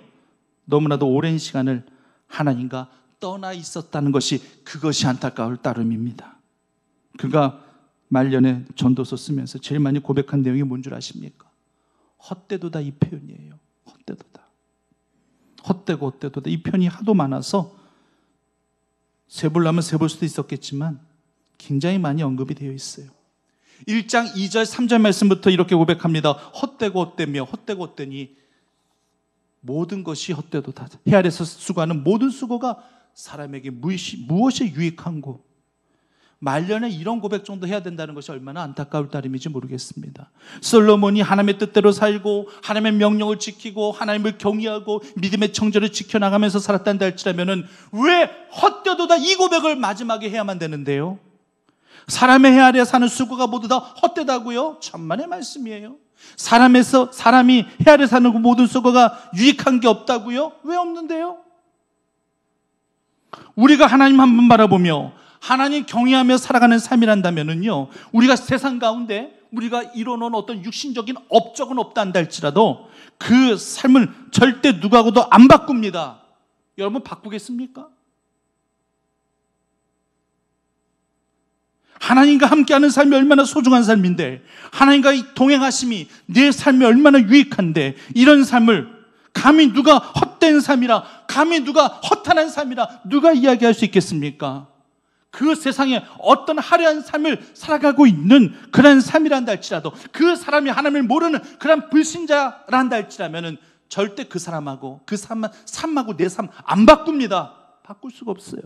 너무나도 오랜 시간을 하나님과 떠나 있었다는 것이, 그것이 안타까울 따름입니다. 그가 말년에 전도서 쓰면서 제일 많이 고백한 내용이 뭔 줄 아십니까? 헛되도다, 이 표현이에요. 헛되도다. 헛되고 헛되도다, 이 표현이 하도 많아서 세보려면 세볼 수도 있었겠지만 굉장히 많이 언급이 되어 있어요. 1장 2절 3절 말씀부터 이렇게 고백합니다. 헛되고 헛되며 헛되고 헛되니 모든 것이 헛되도다. 해 아래서 수고하는 모든 수고가 사람에게 무엇이 유익한고. 말년에 이런 고백 정도 해야 된다는 것이 얼마나 안타까울 따름인지 모르겠습니다. 솔로몬이 하나님의 뜻대로 살고 하나님의 명령을 지키고 하나님을 경외하고 믿음의 청절을 지켜나가면서 살았단다 할지라면은 왜 헛되도다 이 고백을 마지막에 해야만 되는데요? 사람의 해 아래 사는 수고가 모두 다 헛되다고요? 천만의 말씀이에요. 사람이 해 아래 사는 모든 수고가 유익한 게 없다고요? 왜 없는데요? 우리가 하나님 한 분 바라보며 하나님 경외하며 살아가는 삶이란다면은요, 우리가 세상 가운데 우리가 이뤄놓은 어떤 육신적인 업적은 없다 한다 할지라도 그 삶을 절대 누구하고도 안 바꿉니다. 여러분 바꾸겠습니까? 하나님과 함께하는 삶이 얼마나 소중한 삶인데, 하나님과 동행하심이 내 삶에 얼마나 유익한데, 이런 삶을 감히 누가 헛된 삶이라, 감히 누가 허탄한 삶이라 누가 이야기할 수 있겠습니까? 그 세상에 어떤 화려한 삶을 살아가고 있는 그런 삶이란다 할지라도, 그 사람이 하나님을 모르는 그런 불신자란다 할지라면은 절대 그 사람하고 그 삶하고 내 삶 안 바꿉니다. 바꿀 수가 없어요.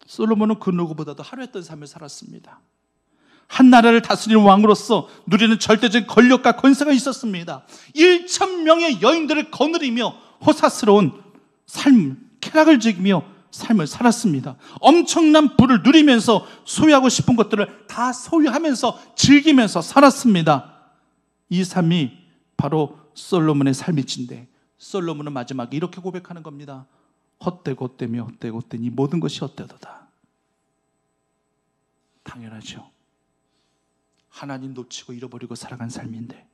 솔로몬은 그 누구보다도 화려했던 삶을 살았습니다. 한 나라를 다스리는 왕으로서 누리는 절대적인 권력과 권세가 있었습니다. 1,000명의 여인들을 거느리며 호사스러운 삶, 쾌락을 즐기며 삶을 살았습니다. 엄청난 부를 누리면서 소유하고 싶은 것들을 다 소유하면서 즐기면서 살았습니다. 이 삶이 바로 솔로몬의 삶일진데, 솔로몬은 마지막에 이렇게 고백하는 겁니다. 헛되고 헛되며 헛되고 헛되니 모든 것이 헛되도다. 당연하죠. 하나님 놓치고 잃어버리고 살아간 삶인데,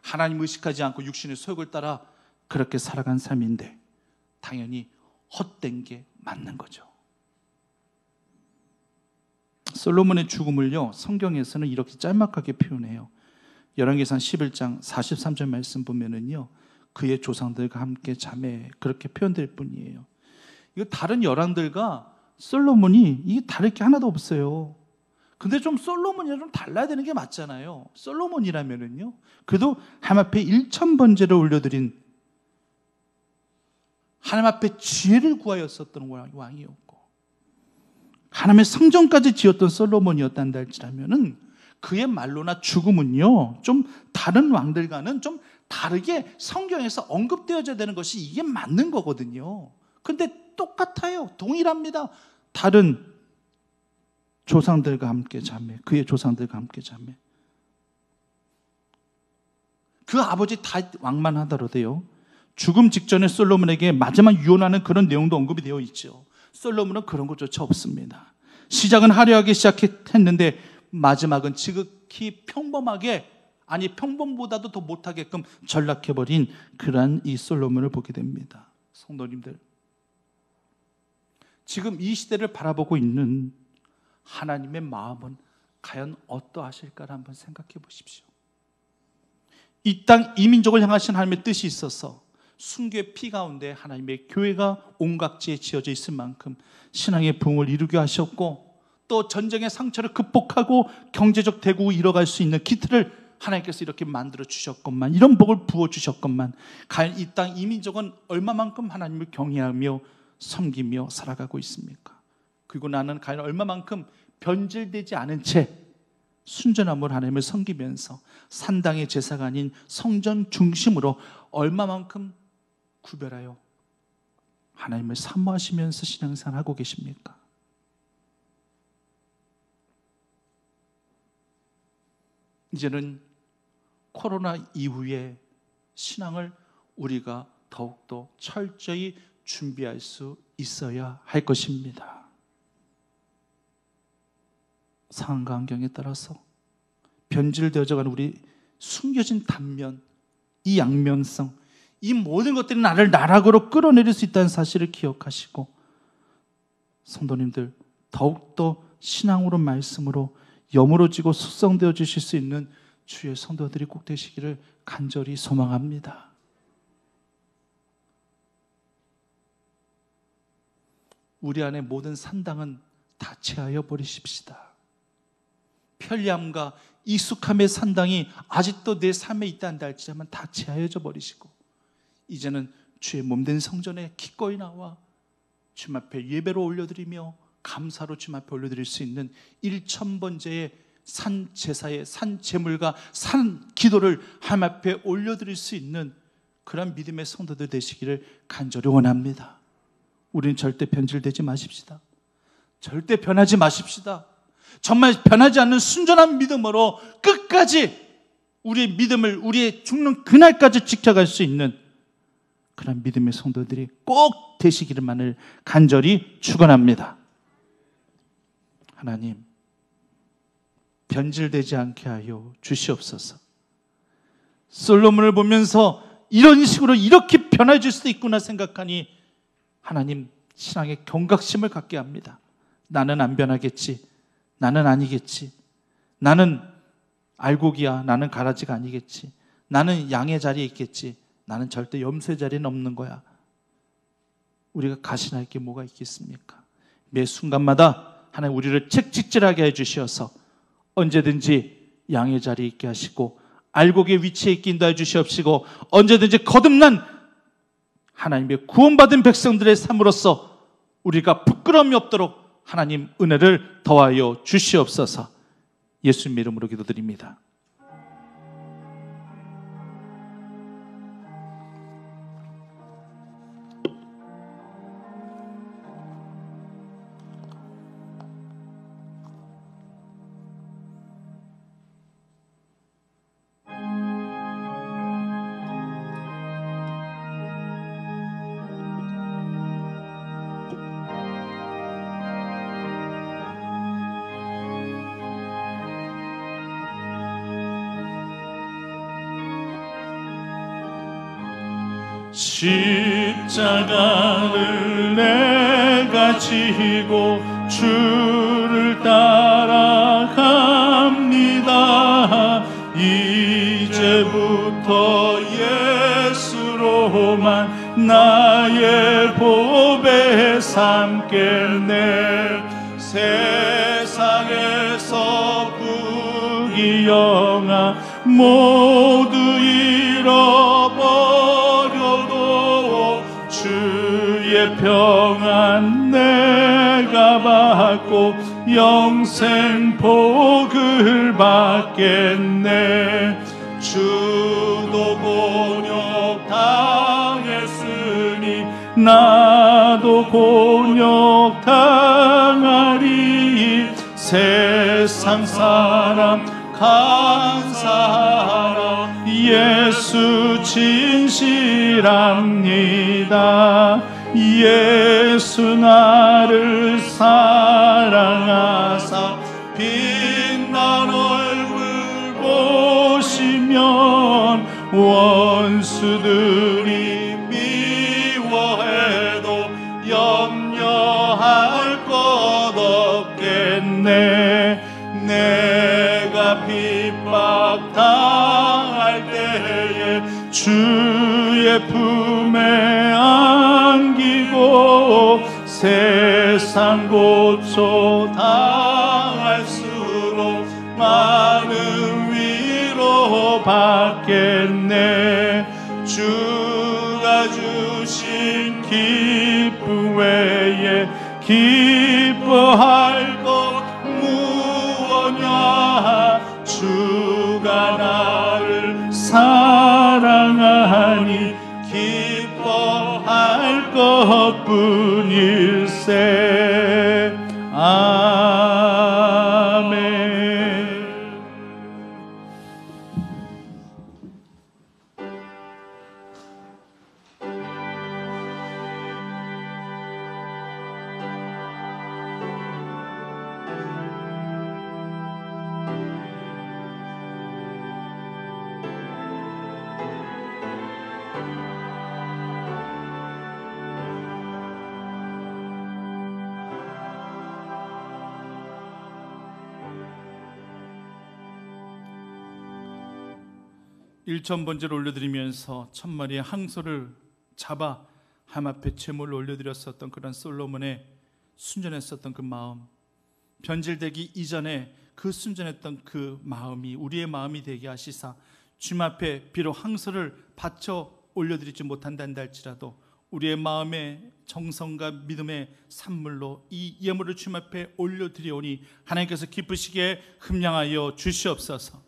하나님 의식하지 않고 육신의 소욕을 따라 그렇게 살아간 삶인데 당연히 헛된 게 맞는 거죠. 솔로몬의 죽음을요, 성경에서는 이렇게 짤막하게 표현해요. 열왕기상 11장 43절 말씀 보면은요, 그의 조상들과 함께 잠에, 그렇게 표현될 뿐이에요. 이거 다른 열왕들과 솔로몬이 이게 다를 게 하나도 없어요. 근데 좀 솔로몬이랑 좀 달라야 되는 게 맞잖아요. 솔로몬이라면은요, 그래도 하나님 앞에 1000번제를 올려드린, 하나님 앞에 지혜를 구하였었던 왕이었고, 하나님의 성전까지 지었던 솔로몬이었단다 할지라면은 그의 말로나 죽음은요, 좀 다른 왕들과는 좀 다르게 성경에서 언급되어져야 되는 것이 이게 맞는 거거든요. 근데 똑같아요. 동일합니다. 다른 조상들과 함께 자매, 그의 조상들과 함께 자매. 그 아버지 다윗 왕만 하더라도요, 죽음 직전에 솔로몬에게 마지막 유언하는 그런 내용도 언급이 되어 있죠. 솔로몬은 그런 것조차 없습니다. 시작은 화려하게 시작했는데 마지막은 지극히 평범하게, 아니 평범보다도 더 못하게끔 전락해버린 그러한 이 솔로몬을 보게 됩니다. 성도님들, 지금 이 시대를 바라보고 있는 하나님의 마음은 과연 어떠하실까를 한번 생각해 보십시오. 이 땅 이 민족을 향하신 하나님의 뜻이 있어서 순교의 피 가운데 하나님의 교회가 온각지에 지어져 있을 만큼 신앙의 부흥을 이루게 하셨고, 또 전쟁의 상처를 극복하고 경제적 대국을 이뤄갈 수 있는 기틀을 하나님께서 이렇게 만들어 주셨건만, 이런 복을 부어 주셨건만, 과연 이 땅 이 민족은 얼마만큼 하나님을 경외하며 섬기며 살아가고 있습니까? 그리고 나는 과연 얼마만큼 변질되지 않은 채 순전함으로 하나님을 섬기면서 산당의 제사가 아닌 성전 중심으로 얼마만큼 구별하여 하나님을 사모하시면서 신앙생활 하고 계십니까? 이제는 코로나 이후에 신앙을 우리가 더욱더 철저히 준비할 수 있어야 할 것입니다. 상황과 환경에 따라서 변질되어져가는 우리 숨겨진 단면, 이 양면성, 이 모든 것들이 나를 나락으로 끌어내릴 수 있다는 사실을 기억하시고, 성도님들 더욱더 신앙으로 말씀으로 여물어지고 숙성되어 주실 수 있는 주의 성도들이 꼭 되시기를 간절히 소망합니다. 우리 안에 모든 산당은 다 제하여 버리십시다. 편리함과 익숙함의 산당이 아직도 내 삶에 있다는데 할지라면 다 제하여져 버리시고, 이제는 주의 몸된 성전에 기꺼이 나와 주님 앞에 예배로 올려드리며 감사로 주님 앞에 올려드릴 수 있는 1000번제의 산 제사의 산 제물과 산 기도를 하나님 앞에 올려드릴 수 있는 그런 믿음의 성도들 되시기를 간절히 원합니다. 우리는 절대 변질되지 마십시다. 절대 변하지 마십시다. 정말 변하지 않는 순전한 믿음으로 끝까지 우리의 믿음을, 우리의 죽는 그날까지 지켜갈 수 있는 그런 믿음의 성도들이 꼭 되시기를만을 간절히 축원합니다. 하나님, 변질되지 않게 하여 주시옵소서. 솔로몬을 보면서 이런 식으로 이렇게 변해질 수도 있구나 생각하니 하나님, 신앙의 경각심을 갖게 합니다. 나는 안 변하겠지, 나는 아니겠지, 나는 알곡이야, 나는 가라지가 아니겠지, 나는 양의 자리에 있겠지, 나는 절대 염소의 자리는 없는 거야. 우리가 가신할 게 뭐가 있겠습니까? 매 순간마다 하나님 우리를 책찍질하게 해주셔서 언제든지 양의 자리에 있게 하시고 알곡의 위치에 있게 인도해 주시옵시고, 언제든지 거듭난 하나님의 구원받은 백성들의 삶으로서 우리가 부끄러움이 없도록 하나님 은혜를 더하여 주시옵소서. 예수님 이름으로 기도드립니다. 십자가를 내가 지고 주를 따라갑니다. 이제부터 예수로만 나의 보배 삼겠네. 세상에서 부귀영화 모두 잃어버려도 주의 평안 내가 받고 영생 복을 받겠네. 주도 곤욕 당했으니 나도 곤욕 당하리. 세상 사람 감사하라. 예수 진실합니다. 예수 나를 사랑하사 빛난 얼굴 보시면 원수들이 미워해도 염려할 것 없겠네. 내가 핍박 당할 때에 주의 품에 안기고 세상 고초 당할수록 많은 위로 받겠네. 주가 주신 기쁨 외에 기뻐할 것 무엇냐. 주가 나를 사랑하니 기뻐할 것뿐일세. 아멘. 일천번제를 올려드리면서 천마리의 항소를 잡아 함 앞에 제물을 올려드렸었던 그런 솔로몬의 순전했었던 그 마음, 변질되기 이전에 그 순전했던 그 마음이 우리의 마음이 되게 하시사 주님 앞에 비록 항소를 바쳐 올려드리지 못한다 할지라도 우리의 마음의 정성과 믿음의 산물로 이 예물을 주님 앞에 올려드리오니 하나님께서 기쁘시게 흠량하여 주시옵소서.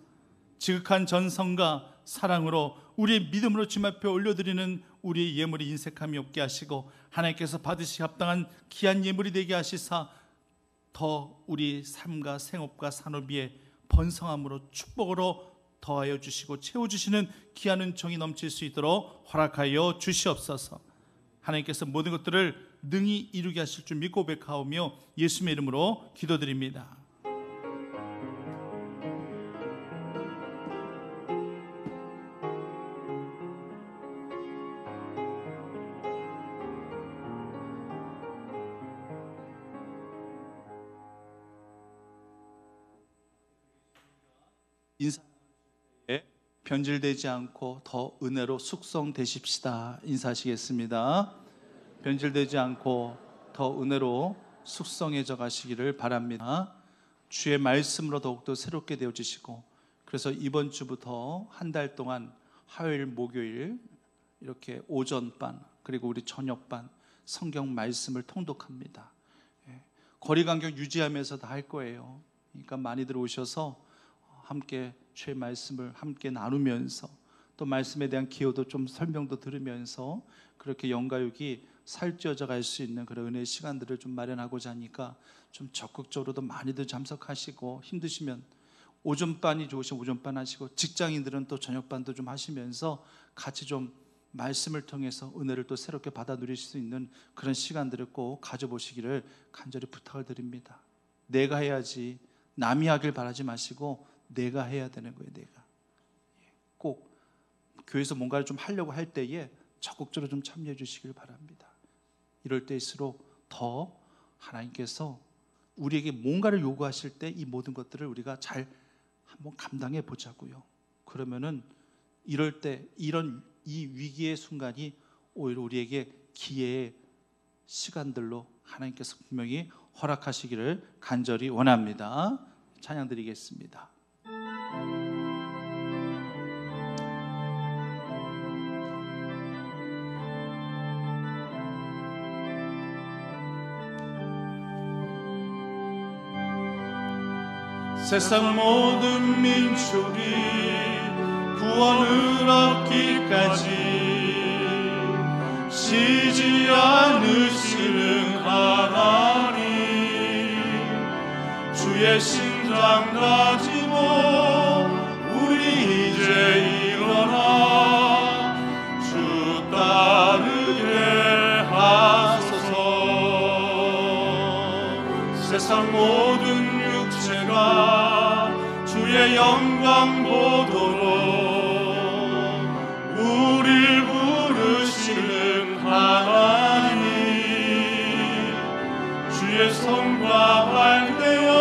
지극한 전성과 사랑으로 우리의 믿음으로 주님 앞에 올려드리는 우리의 예물이 인색함이 없게 하시고 하나님께서 받으시기 합당한 귀한 예물이 되게 하시사 더 우리 삶과 생업과 산업의 번성함으로 축복으로 더하여 주시고 채워주시는 귀한 은총이 넘칠 수 있도록 허락하여 주시옵소서. 하나님께서 모든 것들을 능히 이루게 하실 줄 믿고 고백하오며 예수님의 이름으로 기도드립니다. 인사에 변질되지 않고 더 은혜로 숙성되십시다. 인사하시겠습니다. 변질되지 않고 더 은혜로 숙성해져 가시기를 바랍니다. 주의 말씀으로 더욱더 새롭게 되어지시고 그래서 이번 주부터 한 달 동안 화요일, 목요일 이렇게 오전반 그리고 우리 저녁반 성경 말씀을 통독합니다. 거리 간격 유지하면서 다 할 거예요. 그러니까 많이들 오셔서 함께 주의 말씀을 함께 나누면서 또 말씀에 대한 기호도 좀 설명도 들으면서 그렇게 영가육이 살찌어져 갈 수 있는 그런 은혜의 시간들을 좀 마련하고자 하니까 좀 적극적으로도 많이들 참석하시고 힘드시면 오전반이 좋으시면 오전반 하시고 직장인들은 또 저녁반도 좀 하시면서 같이 좀 말씀을 통해서 은혜를 또 새롭게 받아 누릴 수 있는 그런 시간들을 꼭 가져보시기를 간절히 부탁을 드립니다. 내가 해야지 남이 하길 바라지 마시고 내가 해야 되는 거예요. 내가 꼭 교회에서 뭔가를 좀 하려고 할 때에 적극적으로 좀 참여해 주시길 바랍니다. 이럴 때일수록 더 하나님께서 우리에게 뭔가를 요구하실 때 이 모든 것들을 우리가 잘 한번 감당해 보자고요. 그러면은 이럴 때 이런 이 위기의 순간이 오히려 우리에게 기회의 시간들로 하나님께서 분명히 허락하시기를 간절히 원합니다. 찬양 드리겠습니다. 세상 모든 민족이 구원을 얻기까지 쉬지 않으시는 하나님, 주의 심장 가지고 우리 이제 일어나 주 따르게 하소서. 세상 모든 육체가 주의 영광 보도록 우릴 부르시는 하나님, 주의 손과 활되어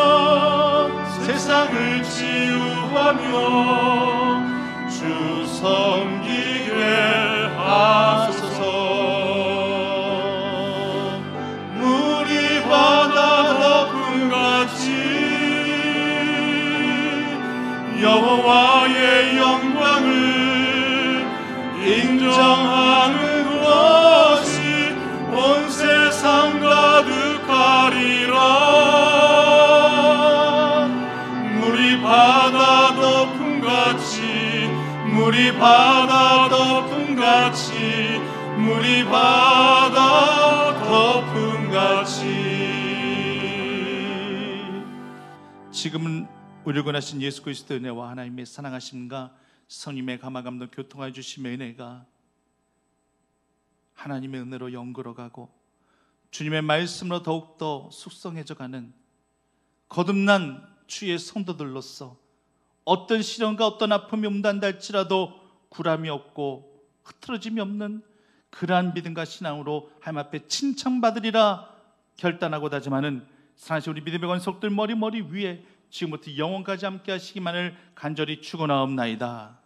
세상을 치유하며 주 섬기게 하소서. 물이 바다 덮음같이 여호와의 영광을 인정하는 것이 온 세상 가득하리라. 물이 바다 덮음같이, 물이 바다 덮음같이, 물이 바다 덮음같이. 지금은 우리를 권하신 예수 그리스도의 은혜와 하나님의 사랑하심과 성령의 감화감동 교통하여 주심의 은혜가 하나님의 은혜로 연걸어가고 주님의 말씀으로 더욱더 숙성해져가는 거듭난 주의 성도들로서 어떤 시련과 어떤 아픔이 온단다 할지라도 굴함이 없고 흐트러짐이 없는 그러한 믿음과 신앙으로 하나님 앞에 칭찬받으리라 결단하고 다짐하는 사랑하신 우리 믿음의 권속들 머리 위에 지금부터 영원까지 함께 하시기만을 간절히 축원하옵나이다.